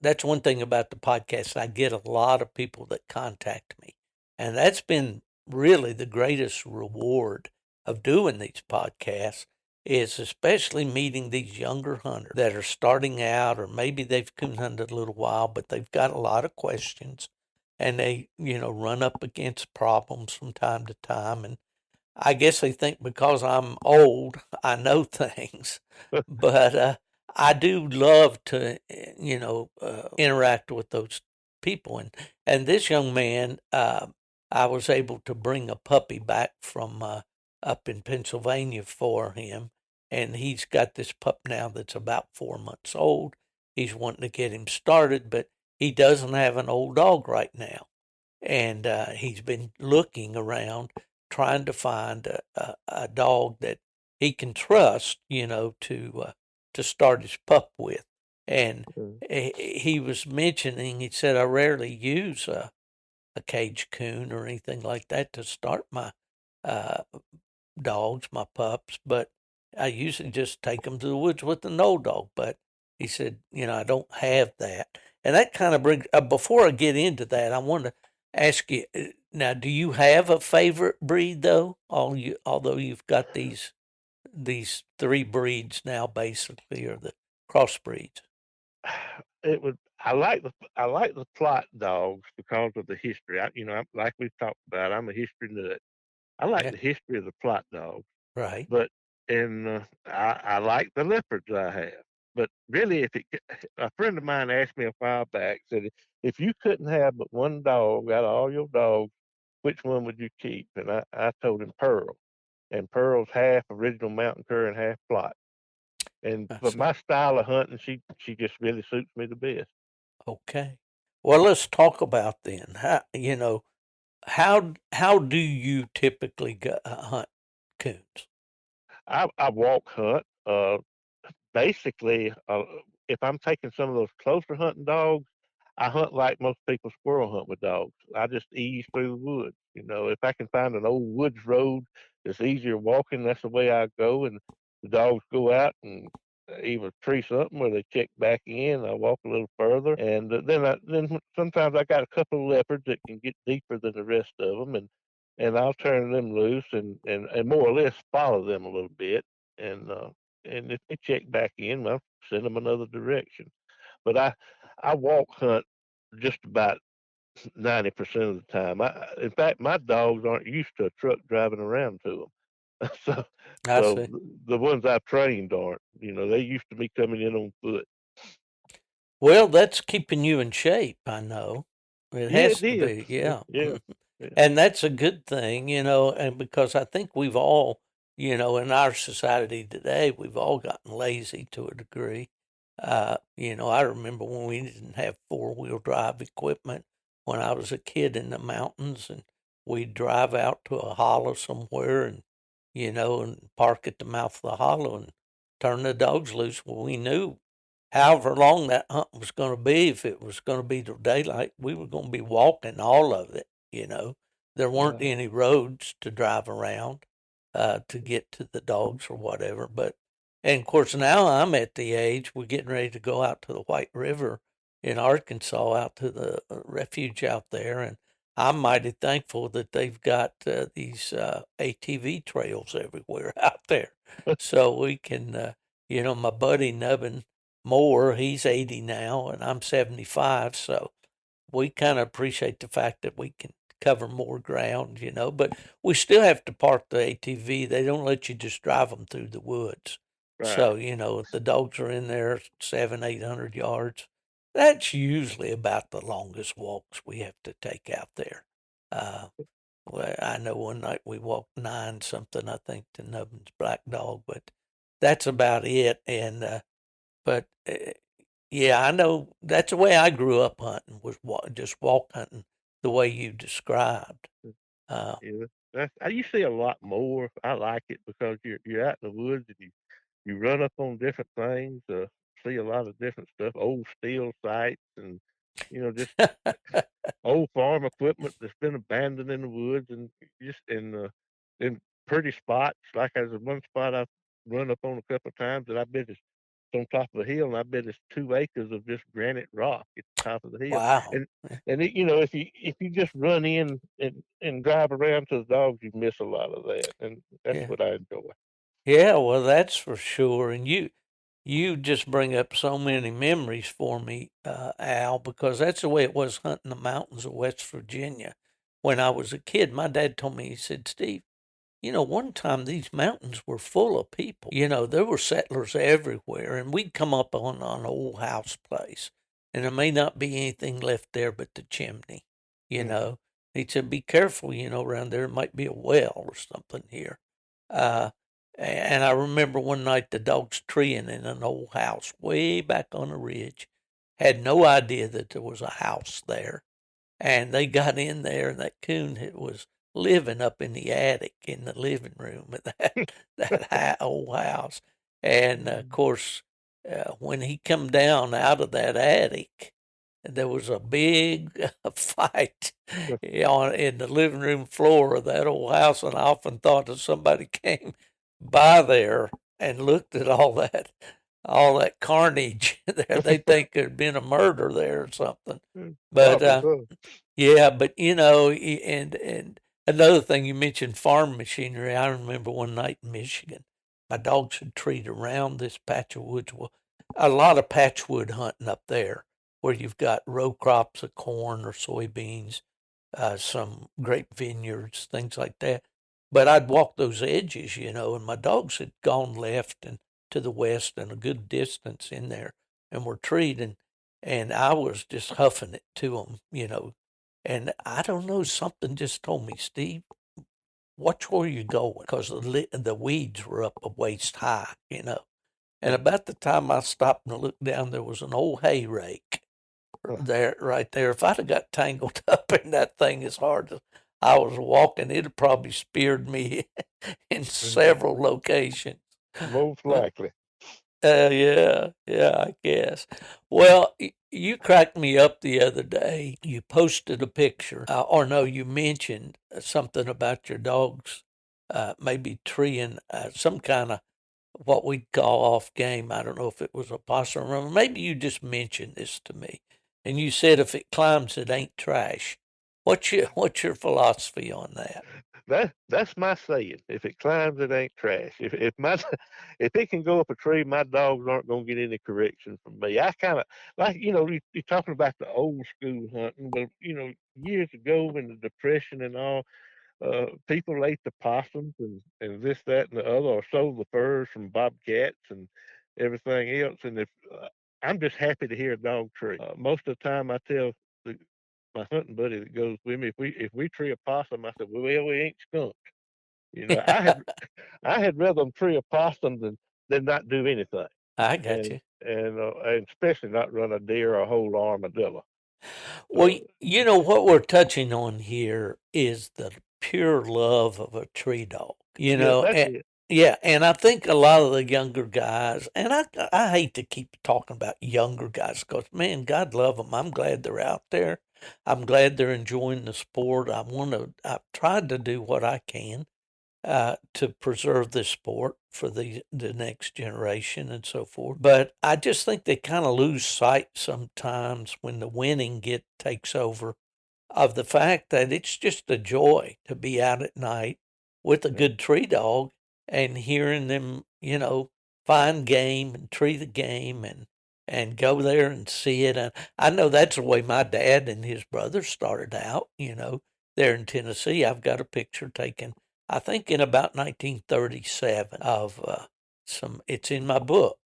that's one thing about the podcast. I get a lot of people that contact me, and that's been really the greatest reward of doing these podcasts is especially meeting these younger hunters that are starting out, or maybe they've coon hunted a little while, but they've got a lot of questions, and they, run up against problems from time to time, and I guess they think because I'm old, I know things, but I do love to, interact with those people. And this young man, I was able to bring a puppy back from up in Pennsylvania for him, and he's got this pup now that's about 4 months old. He's wanting to get him started, but he doesn't have an old dog right now, and he's been looking around trying to find a dog that he can trust, to start his pup with. And Mm. he was mentioning, he said, I rarely use a cage coon or anything like that to start my uh, dogs, my pups, but I usually just take them to the woods with an old dog. But he said, I don't have that. And that kind of brings, before I get into that, I want to ask you now, do you have a favorite breed though? Although you've got these three breeds now basically, or the crossbreeds. It would. I like the plot dogs because of the history. Like we've talked about, I'm a history nut. I like Yeah, the history of the plot dogs, right. but I like the leopards I have. But really, a friend of mine asked me a while back, said, if you couldn't have but one dog out of all your dogs, which one would you keep? And I told him Pearl, and Pearl's half original mountain cur and half plot. And I for see. my style of hunting, she just really suits me the best. Okay. Well, let's talk about then. How do you typically hunt coons? I walk hunt. Basically, if I'm taking some of those closer hunting dogs, I hunt like most people squirrel hunt with dogs. I just ease through the woods. If I can find an old woods road that's easier walking, that's the way I go. And the dogs go out and either tree something or they check back in. I walk a little further, and then sometimes I got a couple of leopards that can get deeper than the rest of them, and I'll turn them loose and more or less follow them a little bit, and and if they check back in, I'll send them another direction. But I walk hunt just about 90% of the time. In fact, my dogs aren't used to a truck driving around to them. so, I so see. the ones I've trained aren't. They used to me coming in on foot. Well, that's keeping you in shape, I know. It Yeah, has it to is. be, yeah. Yeah, yeah, And that's a good thing, and because I think we've all, in our society today, we've all gotten lazy to a degree. I remember when we didn't have four-wheel drive equipment when I was a kid in the mountains, and we'd drive out to a hollow somewhere and park at the mouth of the hollow and turn the dogs loose. Well, we knew however long that hunt was going to be, if it was going to be till daylight, we were going to be walking all of it. There weren't right. any roads to drive around to get to the dogs or whatever. And of course, now I'm at the age we're getting ready to go out to the White River in Arkansas, out to the refuge out there. And I'm mighty thankful that they've got these ATV trails everywhere out there. So we can, my buddy Nubbin Moore, he's 80 now, and I'm 75. So we kind of appreciate the fact that we can cover more ground. But we still have to park the ATV. They don't let you just drive them through the woods. So, Right. if the dogs are in there 700, 800 yards, that's usually about the longest walks we have to take out there. Uh, well, I know one night we walked nine something, I think, to Nubbin's black dog, but that's about it. But yeah, I know that's the way I grew up hunting, was just walk hunting the way you described. Uh, Yeah. You see a lot more. I like it because you're out in the woods and you run up on different things, see a lot of different stuff, old steel sites, and just old farm equipment that's been abandoned in the woods, and just in pretty spots. Like there's one spot I've run up on a couple of times that I bet is on top of a hill, and I bet it's 2 acres of just granite rock at the top of the hill. Wow. And if you just run in and drive around to the dogs, you miss a lot of that, and that's Yeah. what I enjoy. Yeah, well, that's for sure. And you just bring up so many memories for me, Al, because that's the way it was hunting the mountains of West Virginia when I was a kid. My dad told me, he said, Steve, one time these mountains were full of people. There were settlers everywhere, and we'd come up on an old house place, and there may not be anything left there but the chimney. You Mm-hmm. know, he said, be careful, around there might be a well or something here. Uh, and I remember one night the dogs treeing in an old house way back on a ridge. Had no idea that there was a house there. And they got in there, and that coon was living up in the attic in the living room of that old house. And of course, when he come down out of that attic, there was a big fight in the living room floor of that old house, and I often thought if somebody came by there and looked at all that carnage there, they'd think there'd been a murder there or something. But Probably so. yeah, but and another thing you mentioned farm machinery. I remember one night in Michigan, my dogs had treed around this patch of woods. Well, a lot of patchwood hunting up there, where you've got row crops of corn or soybeans, some grape vineyards, things like that. But I'd walk those edges, and my dogs had gone left and to the west and a good distance in there, and were treed, and I was just huffing it to them. And I don't know, something just told me, Steve, watch where you're going, because the weeds were up a waist high. And about the time I stopped and looked down, there was an old hay rake there, right there. If I'd have got tangled up in that thing as hard as I was walking, it'd have probably speared me in several locations. Most But likely. yeah, I guess. Well, you cracked me up the other day. You posted a picture, or no, you mentioned something about your dogs, maybe treeing some kind of what we'd call off game. I don't know if it was a possum, or maybe you just mentioned this to me, and you said if it climbs, it ain't trash. What's your philosophy on that? That's my saying. If it climbs, it ain't trash. If my if it can go up a tree, my dogs aren't gonna get any correction from me. I kind of like you're talking about the old school hunting, but years ago in the Depression and all, people ate the possums and this, that, and the other, or sold the furs from bobcats and everything else. And if I'm just happy to hear a dog tree. Most of the time, I tell the, my hunting buddy that goes with me, if we tree a possum, I said, well, we ain't skunked. I had rather them tree a possum than not do anything, I got and you. and especially not run a deer or a whole armadillo. Well, Uh, what we're touching on here is the pure love of a tree dog. yeah, that's it. Yeah, and I think a lot of the younger guys, and I hate to keep talking about younger guys because man, God love them. I'm glad they're out there. I'm glad they're enjoying the sport. I've tried to do what I can to preserve this sport for the next generation and so forth. But I just think they kind of lose sight sometimes when the winning takes over of the fact that it's just a joy to be out at night with a Yeah. good tree dog and hearing them, find game and tree the game and go there and see it. And I know that's the way my dad and his brother started out, there in Tennessee. I've got a picture taken, I think in about 1937 of it's in my book,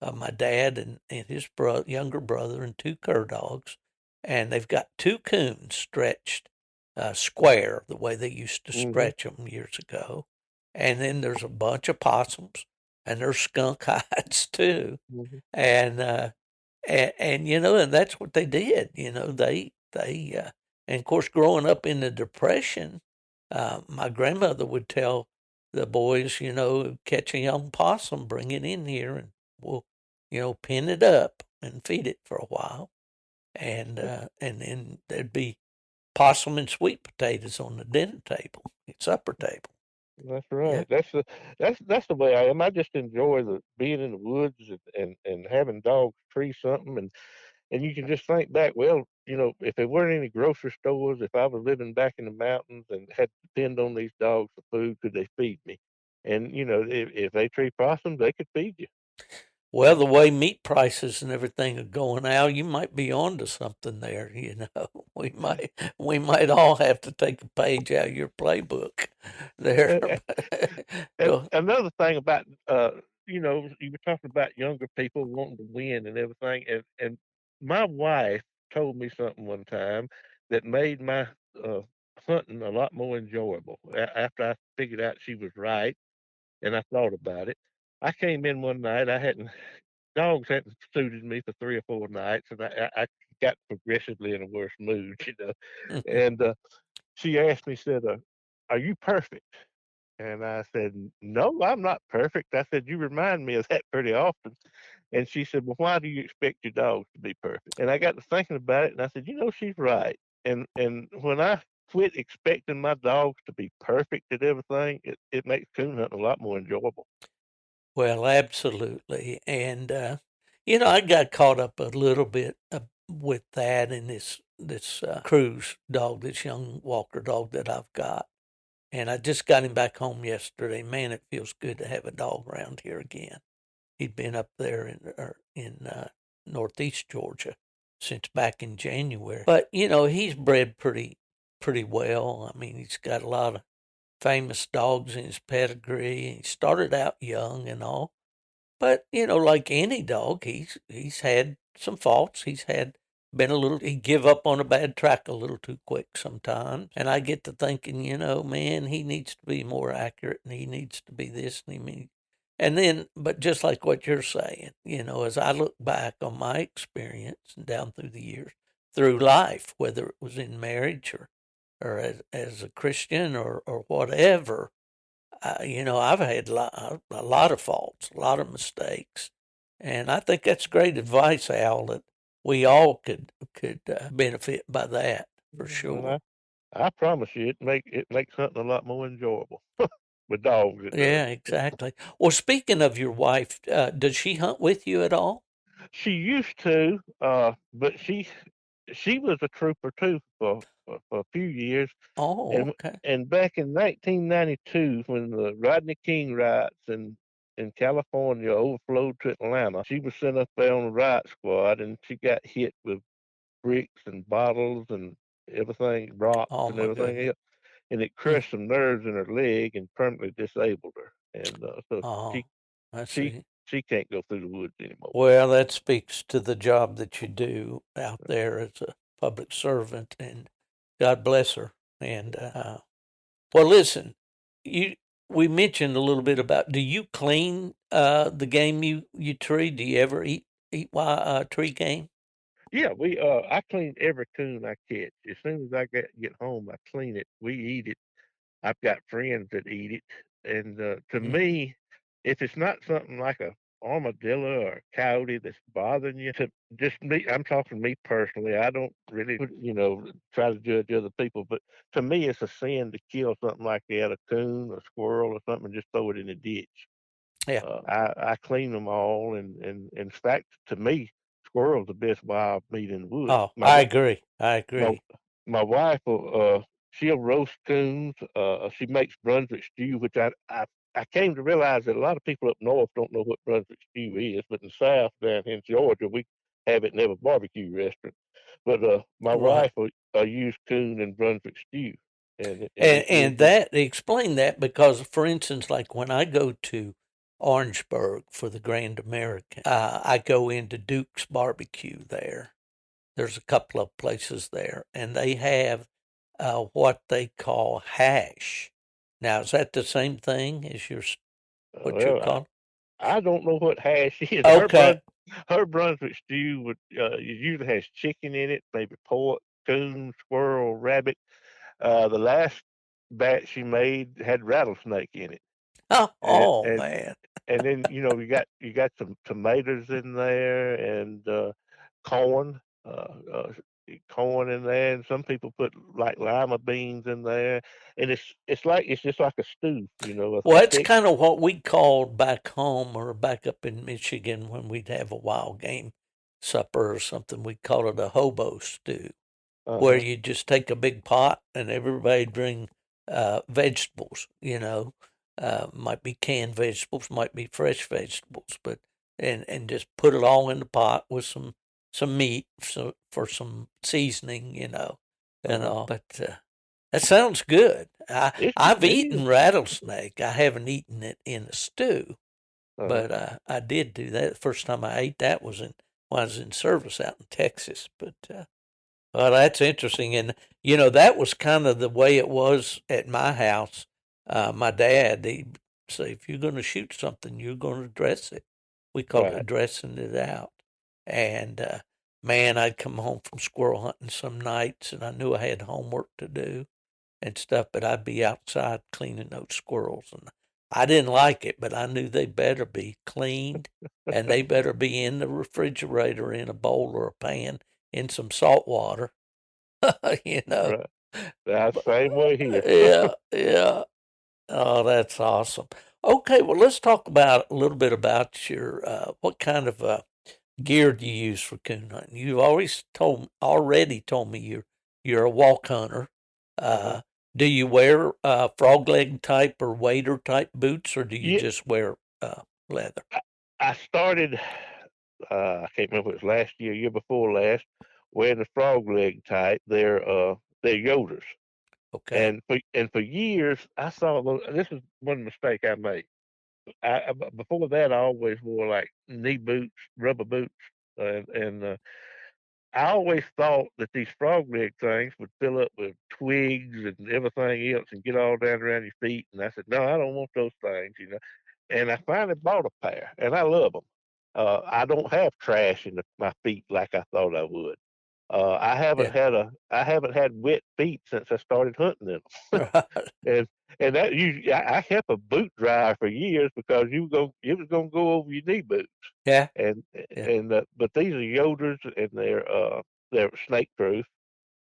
of my dad and his younger brother and two cur dogs, and they've got two coons stretched square the way they used to Hmm. stretch them years ago. And then there's a bunch of possums, and there's skunk hides too. Hmm. And and that's what they did. And of course, growing up in the Depression, my grandmother would tell the boys, catch a young possum, bring it in here, and we'll, pin it up and feed it for a while, and then there'd be possum and sweet potatoes on the dinner table, supper table. That's Yeah. right. That's the way I am. I just enjoy the being in the woods and having dogs tree something and you can just think back, well, if there weren't any grocery stores, if I was living back in the mountains and had to depend on these dogs for food, could they feed me? And if they tree possums, they could feed you. Well, the way meat prices and everything are going out, you might be onto something there, you know. We might all have to take a page out of your playbook there. And, and Go. another thing about you were talking about younger people wanting to win and everything, and my wife told me something one time that made my uh, hunting a lot more enjoyable. After I figured out she was right, and I thought about it, I came in one night. I hadn't dogs hadn't suited me for 3 or 4 nights, and I got progressively in a worse mood, And she asked me, said, "Are you perfect?" And I said, "No, I'm not perfect." I said, "You remind me of that pretty often." And she said, "Well, why do you expect your dogs to be perfect?" And I got to thinking about it, and I said, she's right. And when I quit expecting my dogs to be perfect at everything, it makes coon hunting a lot more enjoyable. Well, absolutely. And I got caught up a little bit with that in this cruise dog, this young Walker dog that I've got. And I just got him back home yesterday. Man, it feels good to have a dog around here again. He'd been up there in northeast Georgia since back in January. But he's bred pretty well. I mean, he's got a lot of famous dogs in his pedigree. He started out young and all, but like any dog, he's had some faults. He's had been a little. He give up on a bad track a little too quick sometimes, and I get to thinking, man, he needs to be more accurate, and he needs to be this, and he mean. And then, but just like what you're saying, as I look back on my experience and down through the years, through life, whether it was in marriage or as a Christian or whatever, I've had a lot of faults, a lot of mistakes, and I think that's great advice, Al. That we all could benefit by that for And sure. I promise you, it makes hunting a lot more enjoyable with dogs. It does. Yeah, exactly. Well, speaking of your wife, does she hunt with you at all? She used to, but she was a trooper too for a few years, Oh, and okay. and back in 1992 when the Rodney King riots in California overflowed to Atlanta, she was sent up there on the riot squad, and she got hit with bricks and bottles and everything, rocks Oh and my everything goodness. else, and it Hmm. crushed some nerves in her leg and permanently disabled her, and so she Oh, I she see. she can't go through the woods anymore. Well, that speaks to the job that you do out there as a public servant, and God bless her. And well, listen, you we mentioned a little bit about. Do you clean the game you tree? Do you ever eat tree game? Yeah, we I clean every coon I catch. As soon as I get home, I clean it. We eat it. I've got friends that eat it, and to Hmm. me, if it's not something like a armadillo or a coyote that's bothering you, to just me, I'm talking me personally. I don't really, try to judge other people, but to me, it's a sin to kill something like that, a coon, a squirrel, or something, and just throw it in a ditch. Yeah. I clean them all, and in fact, to me, squirrel's the best wild meat in the woods. Oh, I agree. I My agree. my wife will she'll roast coons. She makes Brunswick stew, which I came to realize that a lot of people up north don't know what Brunswick stew is, but in the south down in Georgia we have it in every barbecue restaurant. But my Right. wife will use coon and Brunswick stew, and And it's real and good. that explain that because, for instance, like when I go to Orangeburg for the Grand American, I go into Duke's Barbecue there. There's a couple of places there, and they have what they call hash. Now, is that the same thing as what you're Well, calling? I don't know what hash is. Okay. Her Brunswick stew would it usually has chicken in it, maybe pork, coon, squirrel, rabbit. The last batch she made had rattlesnake in it, Oh, and oh and man. and then you got some tomatoes in there and corn. corn in there, and some people put like lima beans in there, and it's just like a stew, Well, a that's thick. kind of what we called back home or back up in Michigan when we'd have a wild game supper or something. We'd call it a hobo stew, where Uh-huh. you just take a big pot and everybody bring vegetables, might be canned vegetables, might be fresh vegetables, but and just put it all in the pot with some meat for some seasoning, and Uh-huh. all. But that sounds good. I've It is. eaten rattlesnake. I haven't eaten it in a stew, Uh-huh. but I did do that. The first time I ate that was when I was in service out in Texas. But well, that's interesting, and that was kind of the way it was at my house. My dad, he'd say, "If you're going to shoot something, you're going to dress it." We called Right. it dressing it out. And man, I'd come home from squirrel hunting some nights, and I knew I had homework to do and stuff, but I'd be outside cleaning those squirrels, and I didn't like it, but I knew they better be cleaned, and they better be in the refrigerator in a bowl or a pan in some salt water, you know. Right. That's the same way here. Yeah, yeah. Oh, that's awesome. Okay, well, let's talk about a little bit about your what kind of gear do you use for coon hunting? You've already told me you're a walk hunter. Uh-huh. Uh, do you wear frog leg type or wader type boots, or do you Yeah, just wear leather? I, I started. I can't remember if it was last year, year before last, wearing the frog leg type. They're Yoders, Okay, and for years I saw this is one mistake I made. Before that I always wore like knee boots, rubber boots, and I always thought that these frog leg things would fill up with twigs and everything else and get all down around your feet. And I said, no, I don't want those things. And I finally bought a pair, and I love them. I don't have trash in my feet like I thought I would. yeah, I haven't had wet feet since I started hunting them, right, and I kept a boot dryer for years because it was gonna go over your knee boots, yeah, and yeah, but these are Yoders, and they're snake proof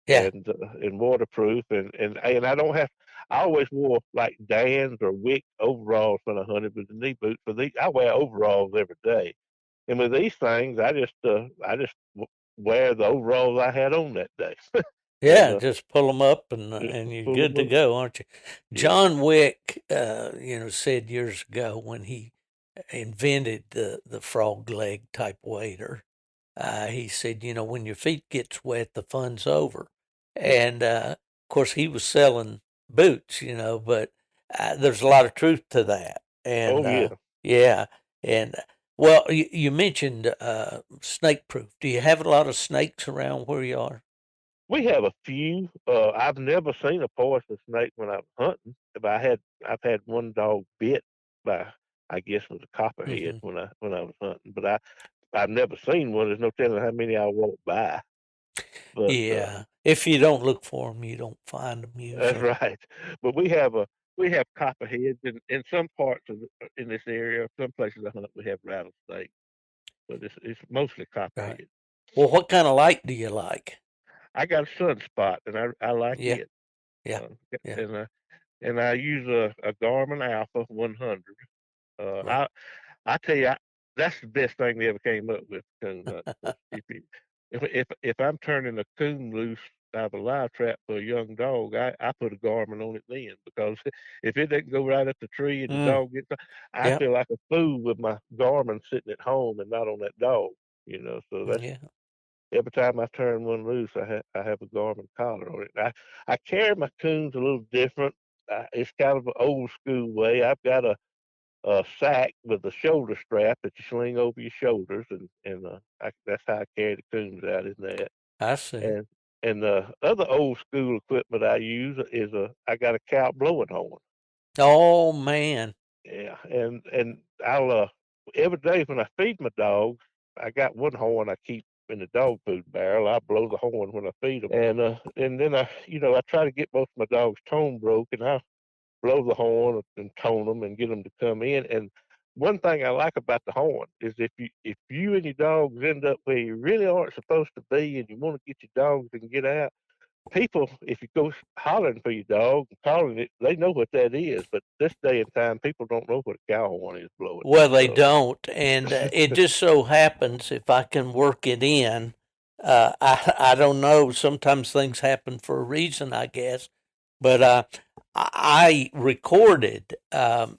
yeah, and waterproof, and I don't have. I always wore like Dan's or Wick overalls when I hunted with the knee boots. For these, I wear overalls every day, and with these things, I just wear the overalls I had on that day, and yeah. Just pull them up and you're pull good them to up. go, aren't you? Yeah. John Wick, said years ago when he invented the frog leg type wader. He said, when your feet gets wet, the fun's over. And of course, he was selling boots, but there's a lot of truth to that. And Oh yeah. yeah, and well, you mentioned snake proof. Do you have a lot of snakes around where you are? We have a few. I've never seen a poisonous snake when I'm hunting. But I've had one dog bit by, I guess, it was a copperhead Hmm. when I was hunting. But I've never seen one. There's no telling how many I walk by. But Yeah. If you don't look for them, you don't find them that's usually. right. But we have copperheads in some parts in this area. Some places I hunt, we have rattlesnakes, but it's mostly Right. copperhead. Well, what kind of light do you like? I got a sunspot, and I like Yeah. it. Yeah. Uh, Yeah. and I use a Garmin Alpha 100. Right. I tell you, that's the best thing they ever came up with coon hunting. 'Cause if I'm turning a coon loose out of a live trap for a young dog, I put a Garmin on it then because if it doesn't go right up the tree and the Mm. dog gets, I Yep. feel like a fool with my Garmin sitting at home and not on that dog. So that's Yeah. every time I turn one loose, I have a Garmin collar on it. I carry my coons a little different. It's kind of an old school way. I've got a sack with a shoulder strap that you sling over your shoulders, and that's how I carry the coons out in that. I see. And and the other old school equipment I use is I got a cow blowing horn. Oh man. Yeah, and I'll every day when I feed my dogs, I got one horn I keep in the dog food barrel. I blow the horn when I feed them, and then I try to get both my dogs tone broke, and I blow the horn and tone them and get them to come in. And one thing I like about the horn is if you and your dogs end up where you really aren't supposed to be, and you want to get your dogs and get out, people, if you go hollering for your dog and calling it, they know what that is. But this day and time, people don't know what a cow horn is blowing. Well, they So don't, and it just so happens if I can work it in. I don't know. Sometimes things happen for a reason, I guess. But I recorded a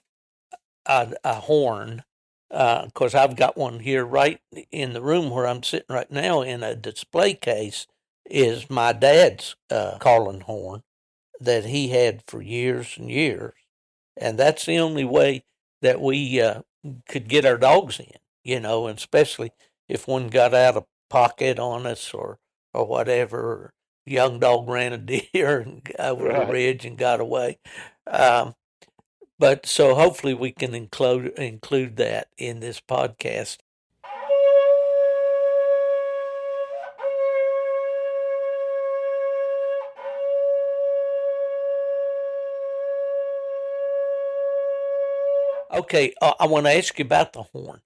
horn because I've got one here right in the room where I'm sitting right now in a display case. Is my dad's calling horn that he had for years and years, and that's the only way that we could get our dogs in, and especially if one got out of pocket on us or whatever. Or young dog ran a deer and over the right. ridge and got away. But so hopefully we can include that in this podcast. Okay, I want to ask you about the horn.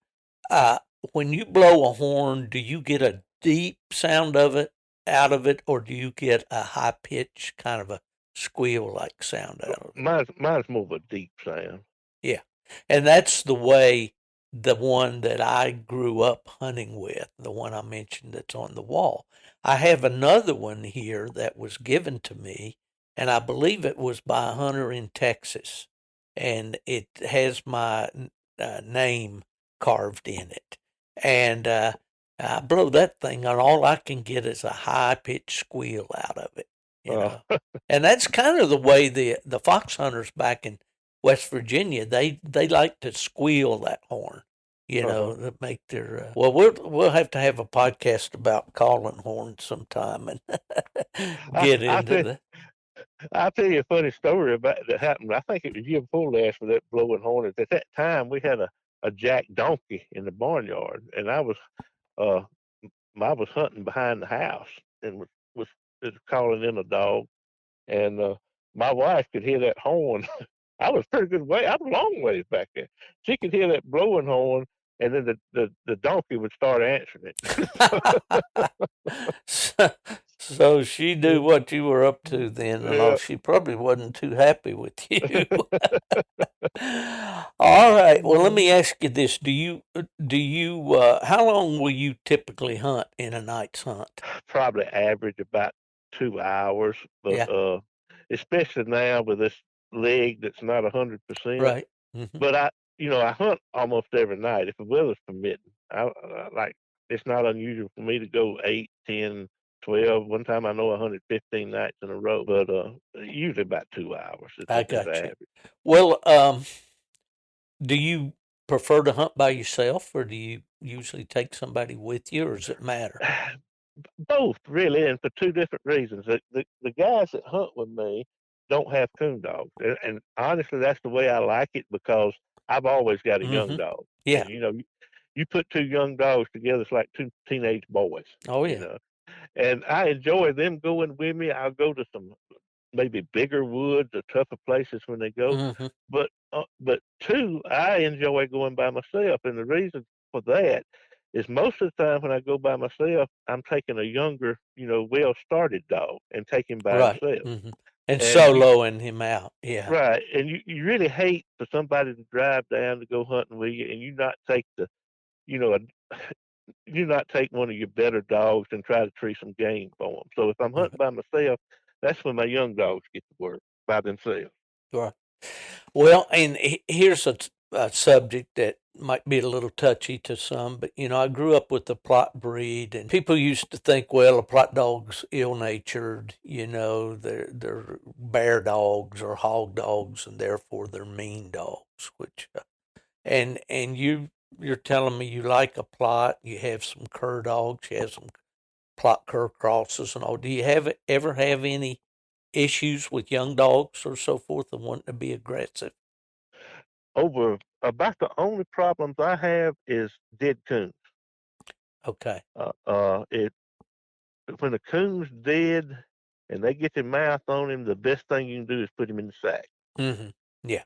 Uh, when you blow a horn, do you get a deep sound of it out of it, or do you get a high pitch kind of a squeal like sound out of it? Mine's more of a deep sound. Yeah, and that's the way the one that I grew up hunting with, the one I mentioned that's on the wall. I have another one here that was given to me, and I believe it was by a hunter in Texas, and it has my name carved in it. And I blow that thing, and all I can get is a high pitched squeal out of it, And that's kind of the way the fox hunters back in West Virginia, they like to squeal that horn, to make their. Well, we'll have to have a podcast about calling horns sometime and get into that. I'll tell you a funny story about that happened. I think it was year before last with that blowing horn. At that time, we had a jack donkey in the barnyard, and I was hunting behind the house and was calling in a dog, and my wife could hear that horn. I was pretty good way. I was a long ways back there. She could hear that blowing horn, and then the donkey would start answering it. So she knew what you were up to then, and all. She probably wasn't too happy with you. All right. Well, let me ask you this: Do you how long will you typically hunt in a night's hunt? Probably average about 2 hours, but Yeah. Especially now with this leg that's not 100%. Right. Mm-hmm. But I hunt almost every night if the weather's permitting. I like it's not unusual for me to go 8, 10, 12. One time I know I hunted 15 nights in a row, but usually about 2 hours is I got you. average. Well, do you prefer to hunt by yourself, or do you usually take somebody with you, or does it matter? Both, really, and for two different reasons. The guys that hunt with me don't have coon dogs, and honestly, that's the way I like it because I've always got a young dog. Yeah. And, you put two young dogs together, it's like two teenage boys. Oh yeah. And I enjoy them going with me. I'll go to some maybe bigger woods or tougher places when they go. Mm-hmm. But two, I enjoy going by myself, and the reason for that is most of the time when I go by myself, I'm taking a younger, well-started dog and take him by Right. himself. Mm-hmm. And And soloing him out. Yeah. right, and you really hate for somebody to drive down to go hunting with you, and you not take you know, you not take one of your better dogs and try to treat some game for them. So if I'm hunting by myself, that's when my young dogs get to work by themselves. Right. Well, and here's a subject that might be a little touchy to some, but I grew up with the Plott breed, and people used to think, well, a Plott dog's ill-natured, they're bear dogs or hog dogs, and therefore they're mean dogs. Which, and you're telling me you like a Plott, you have some cur dogs, you have some Plott cur crosses and all. Do you ever have any issues with young dogs or so forth and wanting to be aggressive? About the only problems I have is dead coons. Okay. It when a coon's dead and they get their mouth on him, the best thing you can do is put him in the sack. Mm-hmm. Yeah.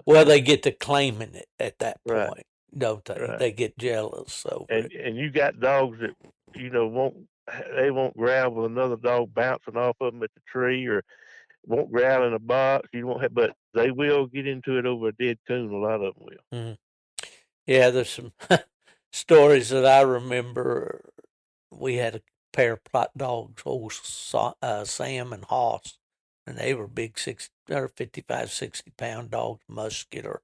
Well, they get to claiming it at that point. Right. don't they? Right. They get jealous over it. And you got dogs that won't they won't growl with another dog bouncing off of them at the tree, or won't growl in a box. You won't have, but they will get into it over a dead coon. A lot of them will. Mhm. Yeah, there's some stories that I remember. We had a pair of Plott dogs, old Sam and Hoss, and they were big 60 or 55, 60 pound dogs, muscular.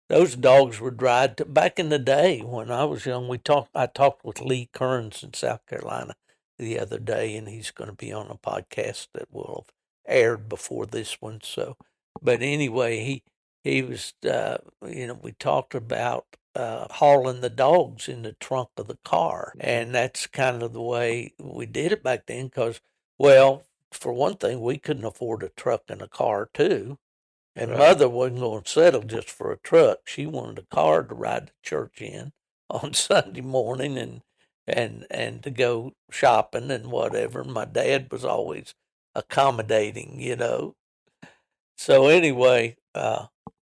Those dogs were dried back in the day when I was young. I talked with Lee Kearns in South Carolina the other day, and he's going to be on a podcast that will have aired before this one. So, but anyway, he was, we talked about hauling the dogs in the trunk of the car, and that's kind of the way we did it back then. Because, well, for one thing, we couldn't afford a truck and a car too. And Right. Mother wasn't going to settle just for a truck. She wanted a car to ride to church in on Sunday morning and to go shopping and whatever. My dad was always accommodating. So anyway,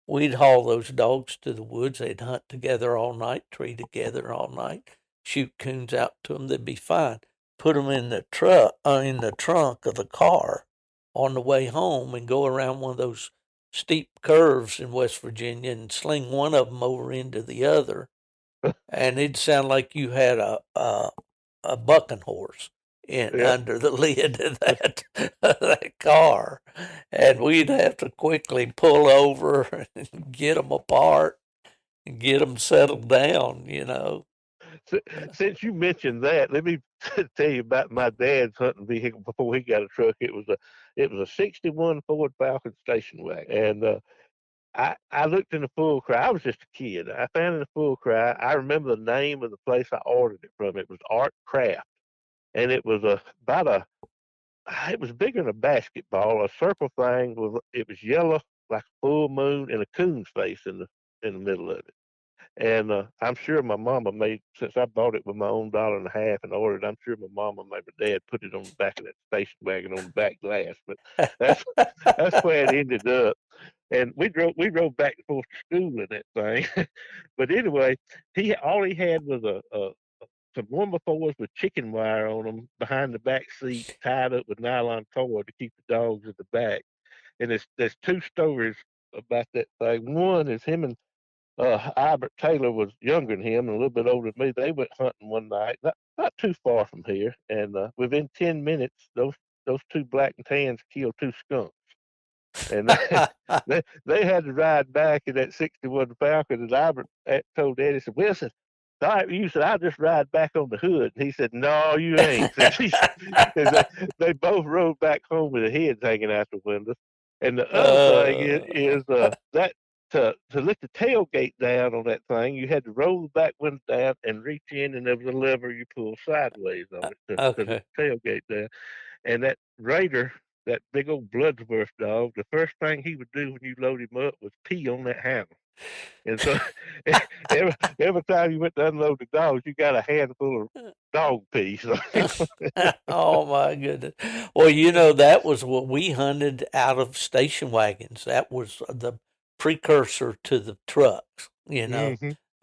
we'd haul those dogs to the woods. They'd hunt together all night, tree together all night, shoot coons out to them. They'd be fine. Put them in the trunk of the car on the way home, and go around one of those steep curves in West Virginia and sling one of them over into the other, and it'd sound like you had a bucking horse in Yep. under the lid of that car, and we'd have to quickly pull over and get them apart and get them settled down. Since you mentioned that, let me tell you about my dad's hunting vehicle before he got a truck. It was a '61 Ford Falcon station wagon, and I looked in the full cry. I was just a kid. I found in the full cry. I remember the name of the place I ordered it from. It was Art Craft, and it was about a it was bigger than a basketball, a circle thing with it was yellow like a full moon and a coon's face in the middle of it. And I'm sure my mama made, since I bought it with my own $1.50 and ordered, I'm sure my mama made my dad put it on the back of that station wagon on the back glass. But that's that's where it ended up. And we drove back and forth to school in that thing. But anyway, he had was some 1x4s with chicken wire on them behind the back seat, tied up with nylon cord to keep the dogs at the back. And there's two stories about that thing. One is him and Albert Taylor was younger than him and a little bit older than me. They went hunting one night, not too far from here, and within 10 minutes, those two black and tans killed two skunks, and they had to ride back in that '61 Falcon. And Albert told Daddy, said, "Wilson, all right, you said I'll just ride back on the hood." And he said, "No, you ain't." They both rode back home with their heads hanging out the window. And the other thing is that to lift the tailgate down on that thing, you had to roll the back window down and reach in, and there was a lever you pull sideways on it to lift Okay. the tailgate down. And that Raider, that big old Bloodsworth dog, the first thing he would do when you load him up was pee on that handle. And so every time you went to unload the dogs, you got a handful of dog pee. So, Oh my goodness. Well, that was what we hunted out of station wagons. That was the precursor to the trucks. hmm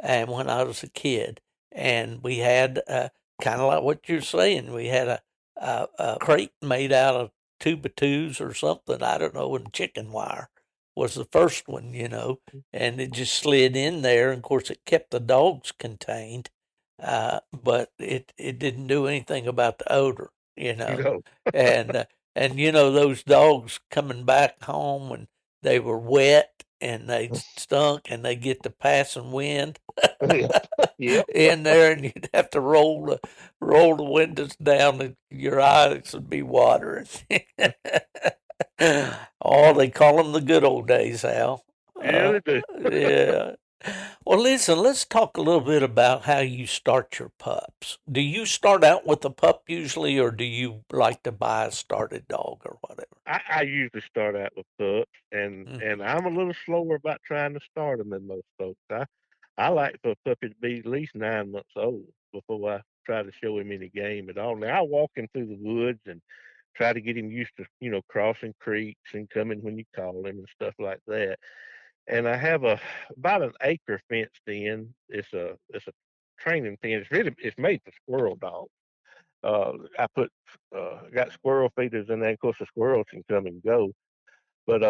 And when I was a kid, and we had kind of like what you're saying, we had a crate made out of 2x2s or something. I don't know, and chicken wire was the first one, and it just slid in there. And of course, it kept the dogs contained, but it didn't do anything about the odor, you you know. know, And those dogs coming back home and they were wet and they stunk and they get the passing wind yep. in there, and you'd have to roll the windows down and your eyes would be watering. Oh, they call them the good old days, Hal. Yeah, Uh, they do. yeah. Well, listen, let's talk a little bit about how you start your pups. Do you start out with a pup usually, or do you like to buy a started dog or whatever? I usually start out with pups, and Mm. and I'm a little slower about trying to start them than most folks. I like for a puppy to be at least 9 months old before I try to show him any game at all. Now I walk him through the woods and try to get him used to crossing creeks and coming when you call him and stuff like that. and I have about an acre fenced in. It's a training pen. It's made for squirrel dogs. I put got squirrel feeders in there. Of course, the squirrels can come and go, but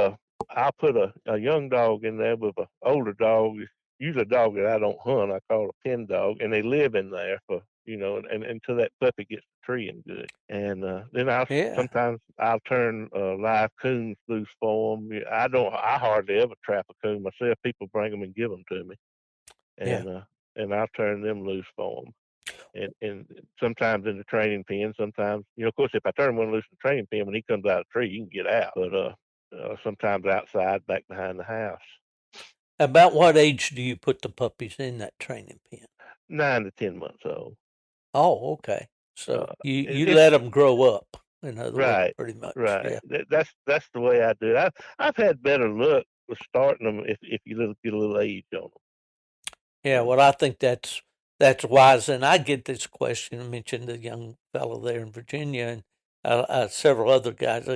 I'll put a young dog in there with an older dog. Usually a dog that I don't hunt. I call a pen dog, and they live in there for and until that puppy gets to treeing good. And then Yeah. sometimes I'll turn live coons loose for them. I hardly ever trap a coon myself. People bring them and give them to me, Yeah. and I'll turn them loose for them. And sometimes in the training pen, sometimes of course, if I turn one loose in the training pen, when he comes out of the tree, you can get out. But sometimes outside, back behind the house. About what age do you put the puppies in that training pen? 9 to 10 months old. Oh, okay. So Uh, you it's let them grow up, in other words, right, pretty much. right. Yeah. That's the way I do it. I've had better luck with starting them if you get a little age on Yeah, them. well, I think that's wise, and I get this question. I mentioned the young fellow there in Virginia, and several other guys.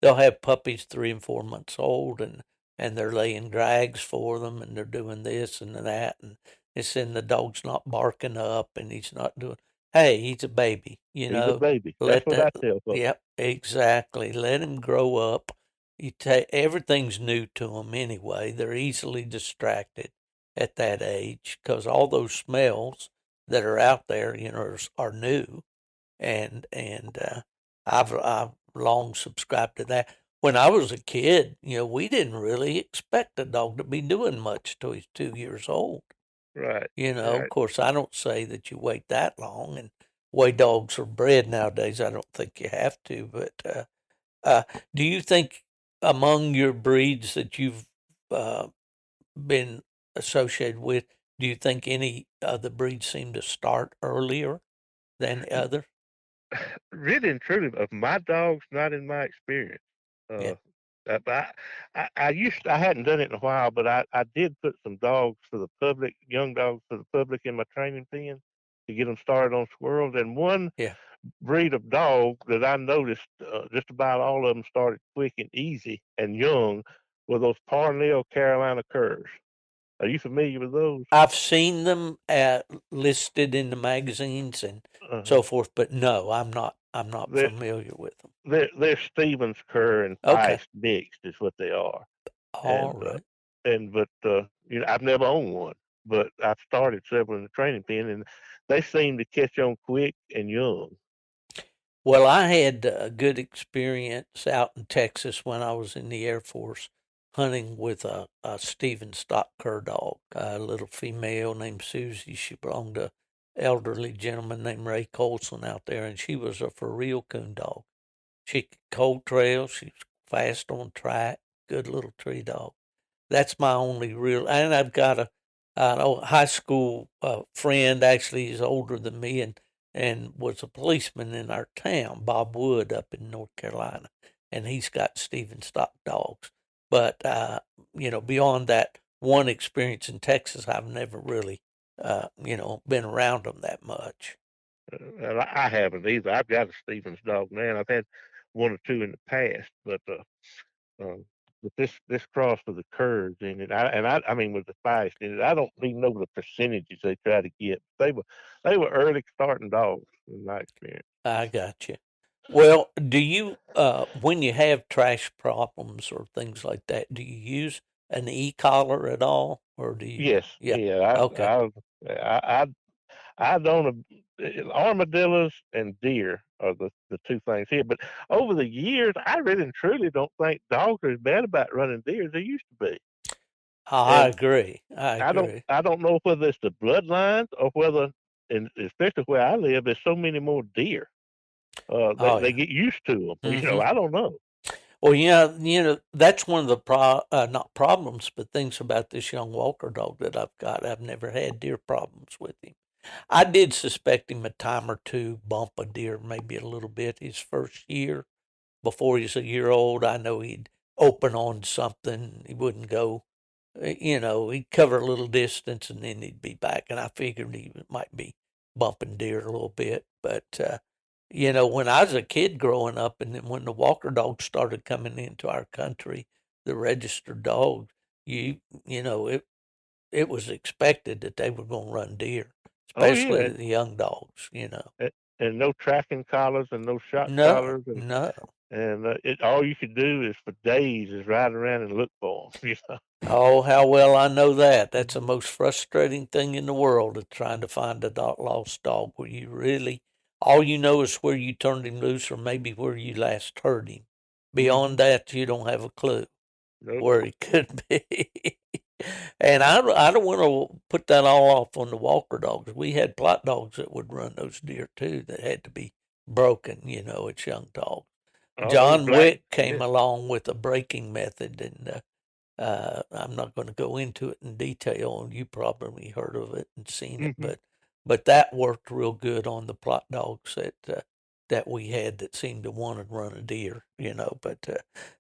They'll have puppies 3 and 4 months old, and they're laying drags for them, and they're doing this and that, and it's saying the dog's not barking up, and he's not doing. Hey, he's a baby, He's a baby. That's Let what that. I tell folks. Yep, exactly. Let him grow up. You take everything's new to them anyway. They're easily distracted at that age because all those smells that are out there, are new, and I've long subscribed to that. When I was a kid, we didn't really expect a dog to be doing much till he's 2 years old. Right, Of right. course, I don't say that you wait that long, and the way dogs are bred nowadays, I don't think you have to. But uh, do you think among your breeds that you've uh, been associated with, do you think any of the breeds seem to start earlier than the other? Really and truly, of my dogs, not in my experience. Yeah, Uh, I hadn't done it in a while, but I did put some dogs for the public, young dogs for the public, in my training pen to get them started on squirrels. And one yeah. breed of dog that I noticed, just about all of them started quick and easy and young, were those Parnell Carolina Curs. Are you familiar with those? I've seen them listed in the magazines and Uh-huh. so forth, but no, I'm not. I'm not They're, familiar with them. they're Stevens Cur and Okay, Feist mixed, is what they are. all and right. but I've never owned one, but I've started several in the training pen, and they seem to catch on quick and young. Well, I had a good experience out in Texas when I was in the Air Force hunting with a Stephen stock cur dog, a little female named Susie. She belonged to an elderly gentleman named Ray Colson out there, and she was a for real coon dog. She could cold trail, she was fast on track, good little tree dog. That's my only real. And I've got a high school friend. Actually, he's older than me, and was a policeman in our town, Bob Wood, up in North Carolina, and he's got Stephen stock dogs. But beyond that one experience in Texas, I've never really been around them that much. And I haven't either. I've got a Stevens dog now, and I've had one or two in the past, but this cross with the curves in it, I mean with the feist in it, I don't even know the percentages they try to get. They were early starting dogs in my experience. I got you. Well, do you, when you have trash problems or things like that, do you use an e-collar at all, or do you? Yes, Yeah. yeah, Okay. I I don't. Armadillos and deer are the two things here. But over the years, I really and truly don't think dogs are as bad about running deer as they used to be. I And agree. I agree. I don't know whether it's the bloodlines or whether, and especially where I live, there's so many more deer. Oh They yeah. get used to them. Hmm. I don't know. Well, yeah, that's one of the not problems, but things about this young Walker dog that I've got. I've never had deer problems with him. I did suspect him a time or two bump a deer, maybe a little bit his first year. Before he's a year old, I know he'd open on something. He wouldn't go, he'd cover a little distance and then he'd be back. And I figured he might be bumping deer a little bit. But, when I was a kid growing up and then when the Walker dogs started coming into our country, the registered dogs, you know, it was expected that they were going to run deer, Oh especially yeah, the young dogs, you know. and no tracking collars and no shot No, collars, and no. it all you could do is for days is ride around and look for them. You know. Oh, how well I know that. That's the most frustrating thing in the world is trying to find a lost dog where you really, all you know is where you turned him loose or maybe where you last heard him. Mm-hmm. Beyond that, you don't have a clue Nope. where he could be. And I don't want to put that all off on the Walker dogs. We had Plott dogs that would run those deer too that had to be broken, you know, it's young dogs. All those John black. Wick came Yeah. along with a breaking method, and I'm not going to go into it in detail. You probably heard of it and seen it, Mm-hmm. but that worked real good on the Plott dogs that we had that seemed to want to run a deer, you know. But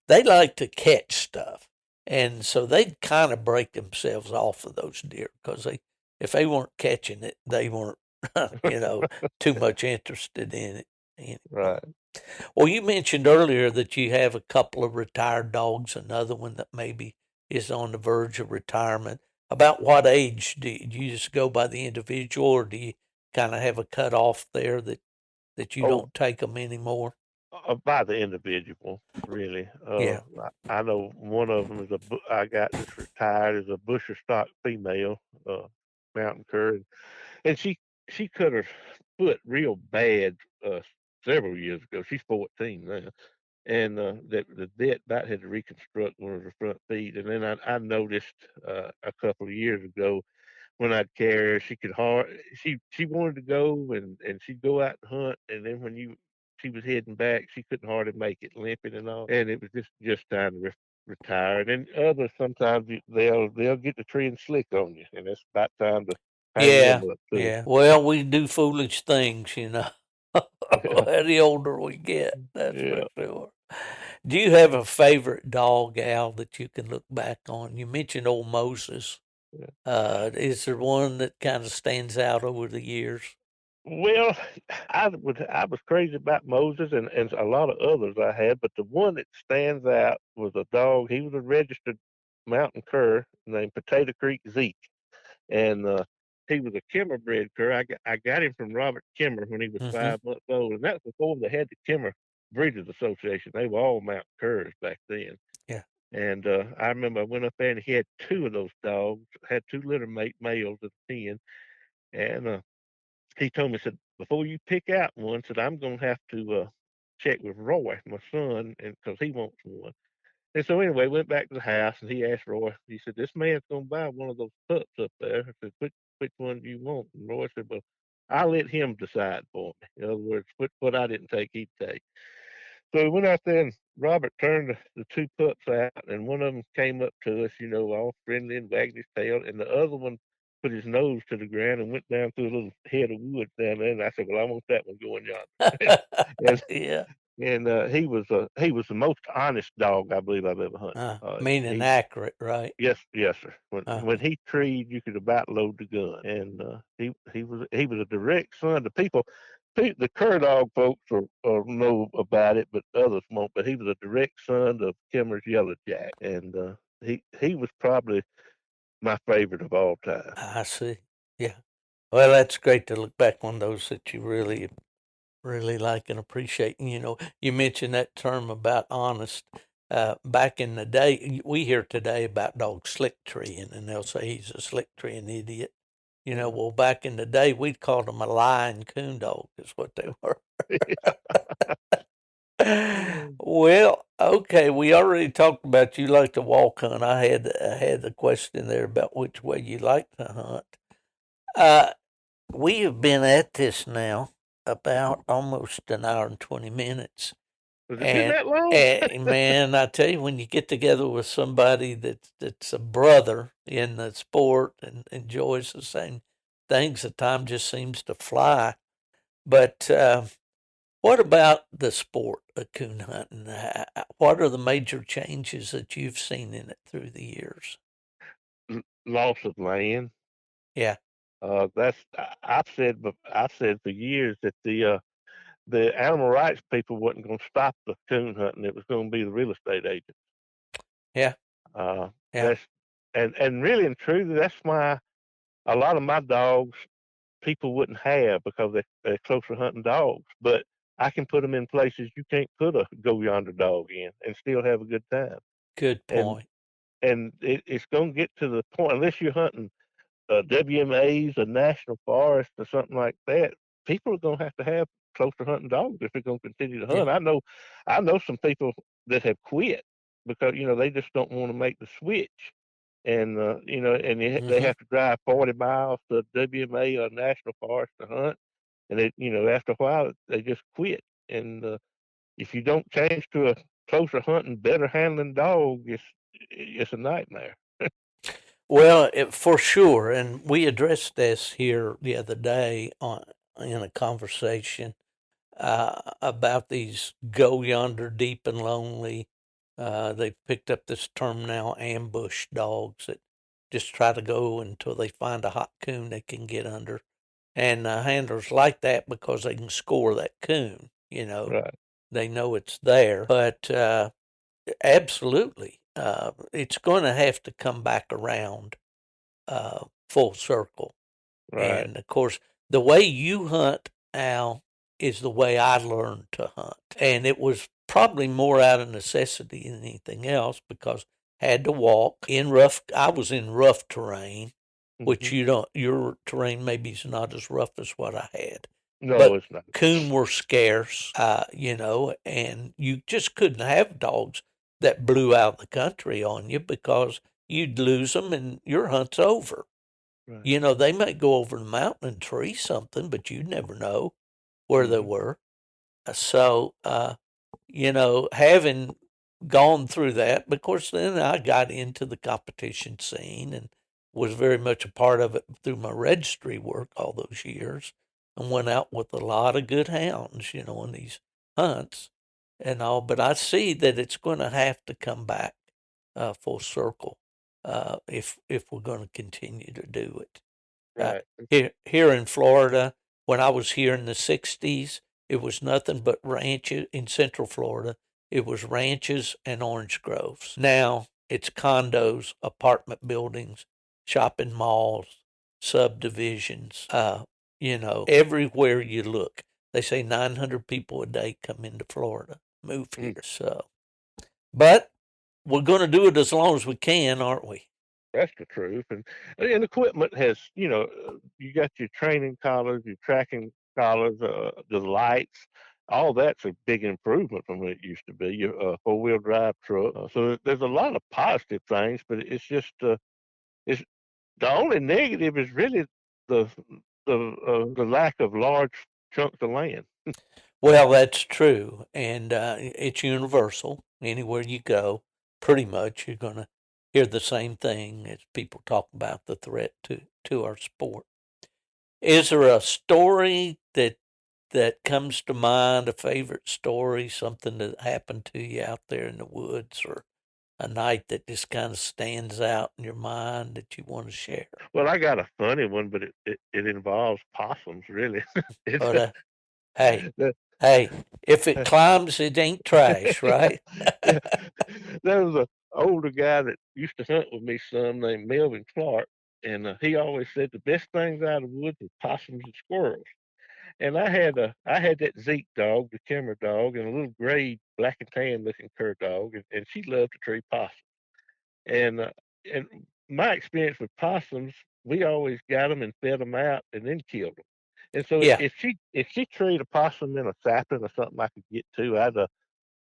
they like to catch stuff, and so they'd kind of break themselves off of those deer because if they weren't catching it, they weren't, you know, too much interested in it anymore. Right. Well, you mentioned earlier that you have a couple of retired dogs, another one that maybe is on the verge of retirement. About what age do you just go by the individual, or do you kind of have a cutoff there that you Oh, don't take them anymore? by the individual, really. Yeah. I know one of them is I got that's retired is a Busher stock female, uh, mountain cur, and she cut her foot real bad several years ago. She's 14 now, and the vet about had to reconstruct one of her front feet. And then I noticed a couple of years ago when I'd carry her, she could she wanted to go and she'd go out and hunt, and then when you she was heading back, she couldn't hardly make it, limping and all, and it was just time to retire. And then others sometimes they'll get the tree and slick on you, and it's about time to hang them Yeah. up too. Yeah. Well, we do foolish things, you know. The older we get, that's for Yeah. sure. Do you have a favorite dog, Al, that you can look back on? You mentioned old Moses. Yeah. Is there one that kind of stands out over the years? Well, I was crazy about Moses and a lot of others I had, but the one that stands out was a dog. He was a registered mountain cur named Potato Creek Zeke, and he was a Kimmer bred cur. I got him from Robert Kimmer when he was Mm-hmm. 5 months old, and that was before they had the Kimmer Breeders Association. They were all mountain curs back then. Yeah. And I remember I went up there and he had two of those dogs, had two litter mate males at 10, and he told me, said, before you pick out one, said, I'm going to have to check with Roy, my son, and because he wants one. And so anyway, went back to the house and he asked Roy, he said, this man's going to buy one of those pups up there. I said, which one do you want? And Roy said, well, I'll let him decide for me. In other words, what I didn't take, he'd take. So we went out there and Robert turned the two pups out, and one of them came up to us, all friendly and wagging his tail, and the other one put his nose to the ground and went down through a little head of woods down there. And I said, "Well, I want that one going yonder." and Yeah. he was the most honest dog I believe I've ever hunted. Meaning He accurate, right? Yes, sir. Uh, When he treed, you could about load the gun, and he was a direct son to people. The Cur dog folks know about it, but others won't. But he was a direct son of Kimmer's Yellow Jack, and he was probably my favorite of all time. I see. Yeah. Well, that's great to look back on those that you really, really like and appreciate. And, you know, you mentioned that term about honest. Back in the day, we hear today about dogs slick treeing, and they'll say he's a slick treeing idiot. You know, well, back in the day, we'd call them a lying coon dog, is what they were. Well, okay, we already talked about you like to walk hunt. I had the question there about which way you like to hunt. Uh, we have been at this now about almost an hour and 20 minutes, Has it been and that long? and man, I tell you, when you get together with somebody that's a brother in the sport and enjoys the same things, the time just seems to fly. But what about the sport of coon hunting? What are the major changes that you've seen in it through the years? Loss of land. Yeah, I've said for years that the animal rights people wasn't going to stop the coon hunting. It was going to be the real estate agents. yeah, Uh, yeah. that's and really and truly, that's why a lot of my dogs people wouldn't have because they're closer hunting dogs. But I can put them in places you can't put a go yonder dog in and still have a good time. Good And point. it's going to get to the point unless you're hunting WMAs, a national forest, or something like that. People are going to have closer hunting dogs if they're going to continue to Yeah. hunt. I know some people that have quit because they just don't want to make the switch, and and they Hmm. have to drive 40 miles to WMA or national forest to hunt, and after a while they just quit. And if you don't change to a closer hunting, better handling dog, it's a nightmare. Well, for sure, and we addressed this here the other day in a conversation about these go yonder deep and lonely. They've picked up this term now, ambush dogs that just try to go until they find a hot coon they can get under. And handlers like that because they can score that coon, Right, they know it's there. But absolutely, it's going to have to come back around full circle. right, And of course, the way you hunt, Al, is the way I learned to hunt. And it was probably more out of necessity than anything else because I had to walk in rough. I was in rough terrain, which hmm your terrain maybe is not as rough as what I had. No, But it's not. coon were scarce, and you just couldn't have dogs that blew out the country on you because you'd lose them and your hunt's over. Right. They might go over the mountain and tree something, but you'd never know where they hmm were. So, having gone through that, of course, then I got into the competition scene and was very much a part of it through my registry work all those years and went out with a lot of good hounds, in these hunts and all. But I see that it's going to have to come back full circle if we're going to continue to do it. Uh, Right. here in Florida, when I was here in the 60s, it was nothing but ranches in Central Florida. It was ranches and orange groves. Now it's condos, apartment buildings, shopping malls, subdivisions. Everywhere you look, they say 900 people a day come into Florida, move Mm. here. So, but we're going to do it as long as we can, aren't we? That's the truth. And equipment has, you got your training collars, your tracking collars, the lights. All that's a big improvement from what it used to be. Your four-wheel drive truck. So there's a lot of positive things, but it's the only negative is really the the lack of large chunks of land. Well, that's true, and it's universal. Anywhere you go, pretty much you're going to hear the same thing as people talk about the threat to our sport. Is there a story that comes to mind, a favorite story, something that happened to you out there in the woods, or a night that just kind of stands out in your mind that you want to share? Well, I got a funny one, but it involves possums, really. it's But hey, the, hey, if it climbs, it ain't trash, right? yeah, there was a older guy that used to hunt with me some named Melvin Clark, and he always said the best things out of the woods are possums and squirrels. And I had that Zeke dog, the camera dog, and a little gray black and tan looking cur dog, and she loved to tree possums. And my experience with possums, we always got them and fed them out and then killed them. And so Yeah, if she treed a possum in a sapling or something I could get to,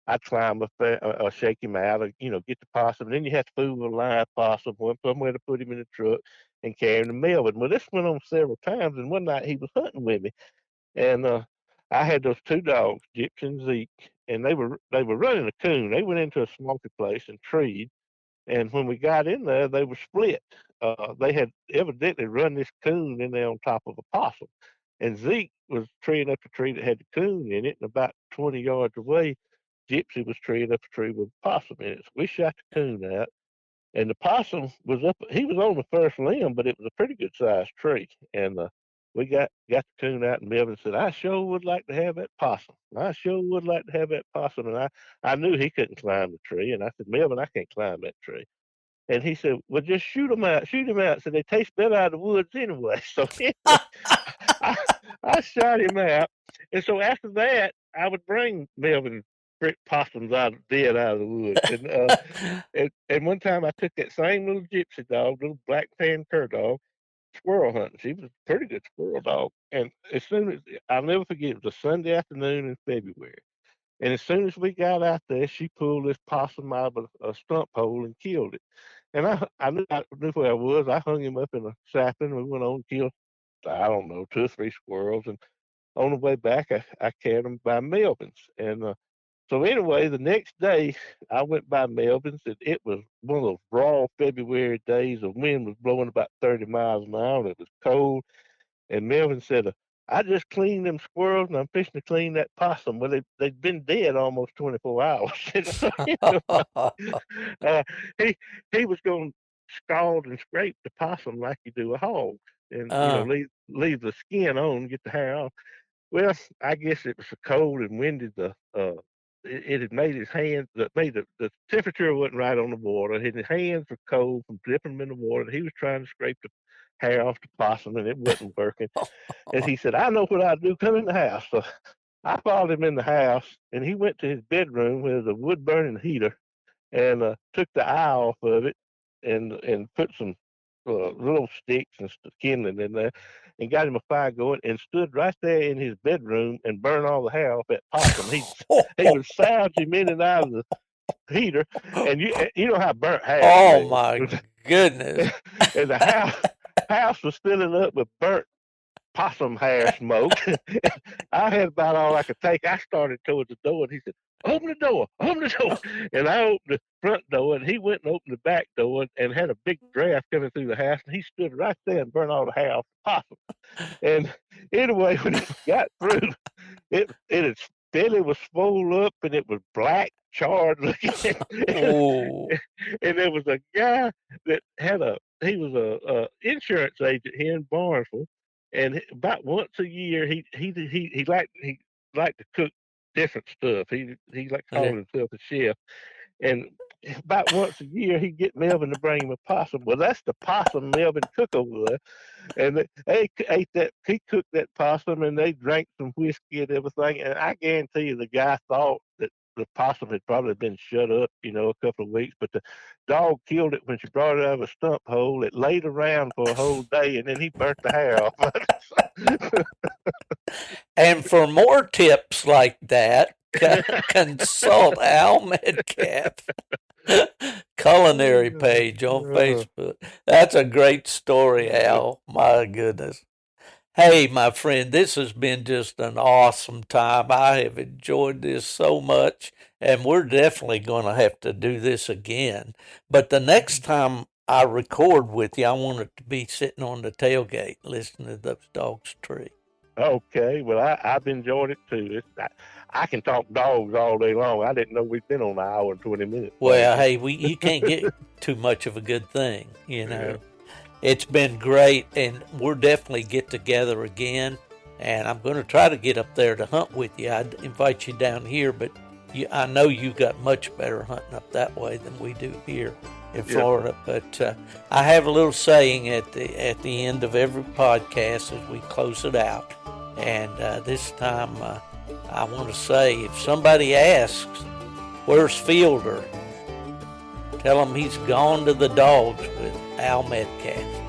I'd climb up there or shake him out, or get the possum. And then you have to fool with a live possum, one somewhere to put him in the truck and carry him to Melbourne. Well, this went on several times, and one night he was hunting with me, and I had those two dogs, Gypsy and Zeke, and they were running a coon. They went into a smoky place and treed, and when we got in there, they were split. They had evidently run this coon in there on top of a possum. And Zeke was treeing up a tree that had the coon in it, and about 20 yards away, Gypsy was treeing up a tree with a possum in it. So we shot the coon out, and the possum was up. He was on the first limb, but it was a pretty good sized tree. And we got the coon out, and Melvin said, "I sure would like to have that possum. I sure would like to have that possum." And I knew he couldn't climb the tree, and I said, "Melvin, I can't climb that tree." And he said, "Well, just shoot them out, shoot them out." So they taste better out of the woods anyway. So anyway, I, I shot him out, and so after that, I would bring Melvin possums dead out of the woods. And one time I took that same little gypsy dog, little black tan cur dog, squirrel hunting. She was a pretty good squirrel dog. And as soon as I'll never forget, it was a Sunday afternoon in February. And as soon as we got out there, she pulled this possum out of a stump hole and killed it. And I knew where I was. I hung him up in a sapling. We went on and killed, I don't know, 2 or 3 squirrels. And on the way back, I carried them by Melvin's. And so anyway, the next day, I went by Melvin's, and it was one of those raw February days. The wind was blowing about 30 miles an hour, and it was cold. And Melvin said, "I just cleaned them squirrels, and I'm fixing to clean that possum." Well, they'd been dead almost 24 hours. And so, uh, he he was going to scald and scrape the possum like you do a hog, and uh, leave the skin on, get the hair off. Well, I guess it was so cold and windy. It had made his hands, made the temperature wasn't right on the water. His hands were cold from dipping them in the water. He was trying to scrape the hair off the possum, and it wasn't working. And he said, "I know what I'll do. Come in the house." So I followed him in the house, and he went to his bedroom where there's a wood burning heater, and took the eye off of it, and put some little sticks and kindling in there, and got him a fire going, and stood right there in his bedroom and burned all the hair off that possum. He would sound him in and out of the heater, and you know how burnt hair oh smells. my goodness. And the house was filling up with burnt possum hair smoke. I had about all I could take. I started towards the door, and he said, "Open the door, open the door." And I opened the front door, and he went and opened the back door, and had a big draft coming through the house, and he stood right there and burned all the hair off the possum. And anyway, when he got through, it belly was swole up, and it was black, charred looking. Oh, And there was a guy that he was a insurance agent here in Barnesville, and about once a year he liked to cook different stuff. He liked okay. calling himself a chef, and about once a year he'd get Melvin to bring him a possum. Well, that's the possum Melvin cooked over there, and they ate that. He cooked that possum, and they drank some whiskey and everything. And I guarantee you, the guy thought that the possum had probably been shut up, a couple of weeks, but the dog killed it when she brought it out of a stump hole. It laid around for a whole day, and then he burnt the hair off of it. And for more tips like that, consult Al Medcalf culinary page on Facebook. That's a great story, Al. My goodness. Hey, my friend, this has been just an awesome time. I have enjoyed this so much, and we're definitely going to have to do this again. But the next time I record with you, I want it to be sitting on the tailgate listening to those dogs tree. Okay, well, I've enjoyed it too. I can talk dogs all day long. I didn't know we'd been on an hour and 20 minutes. Well, hey, you can't get too much of a good thing, Yeah. It's been great, and we'll definitely get together again. And I'm going to try to get up there to hunt with you. I'd invite you down here, but I know you got much better hunting up that way than we do here in Florida. But I have a little saying at the end of every podcast as we close it out. And this time I want to say, if somebody asks, "Where's Fielder?" tell them he's gone to the dogs with Al Medcalf.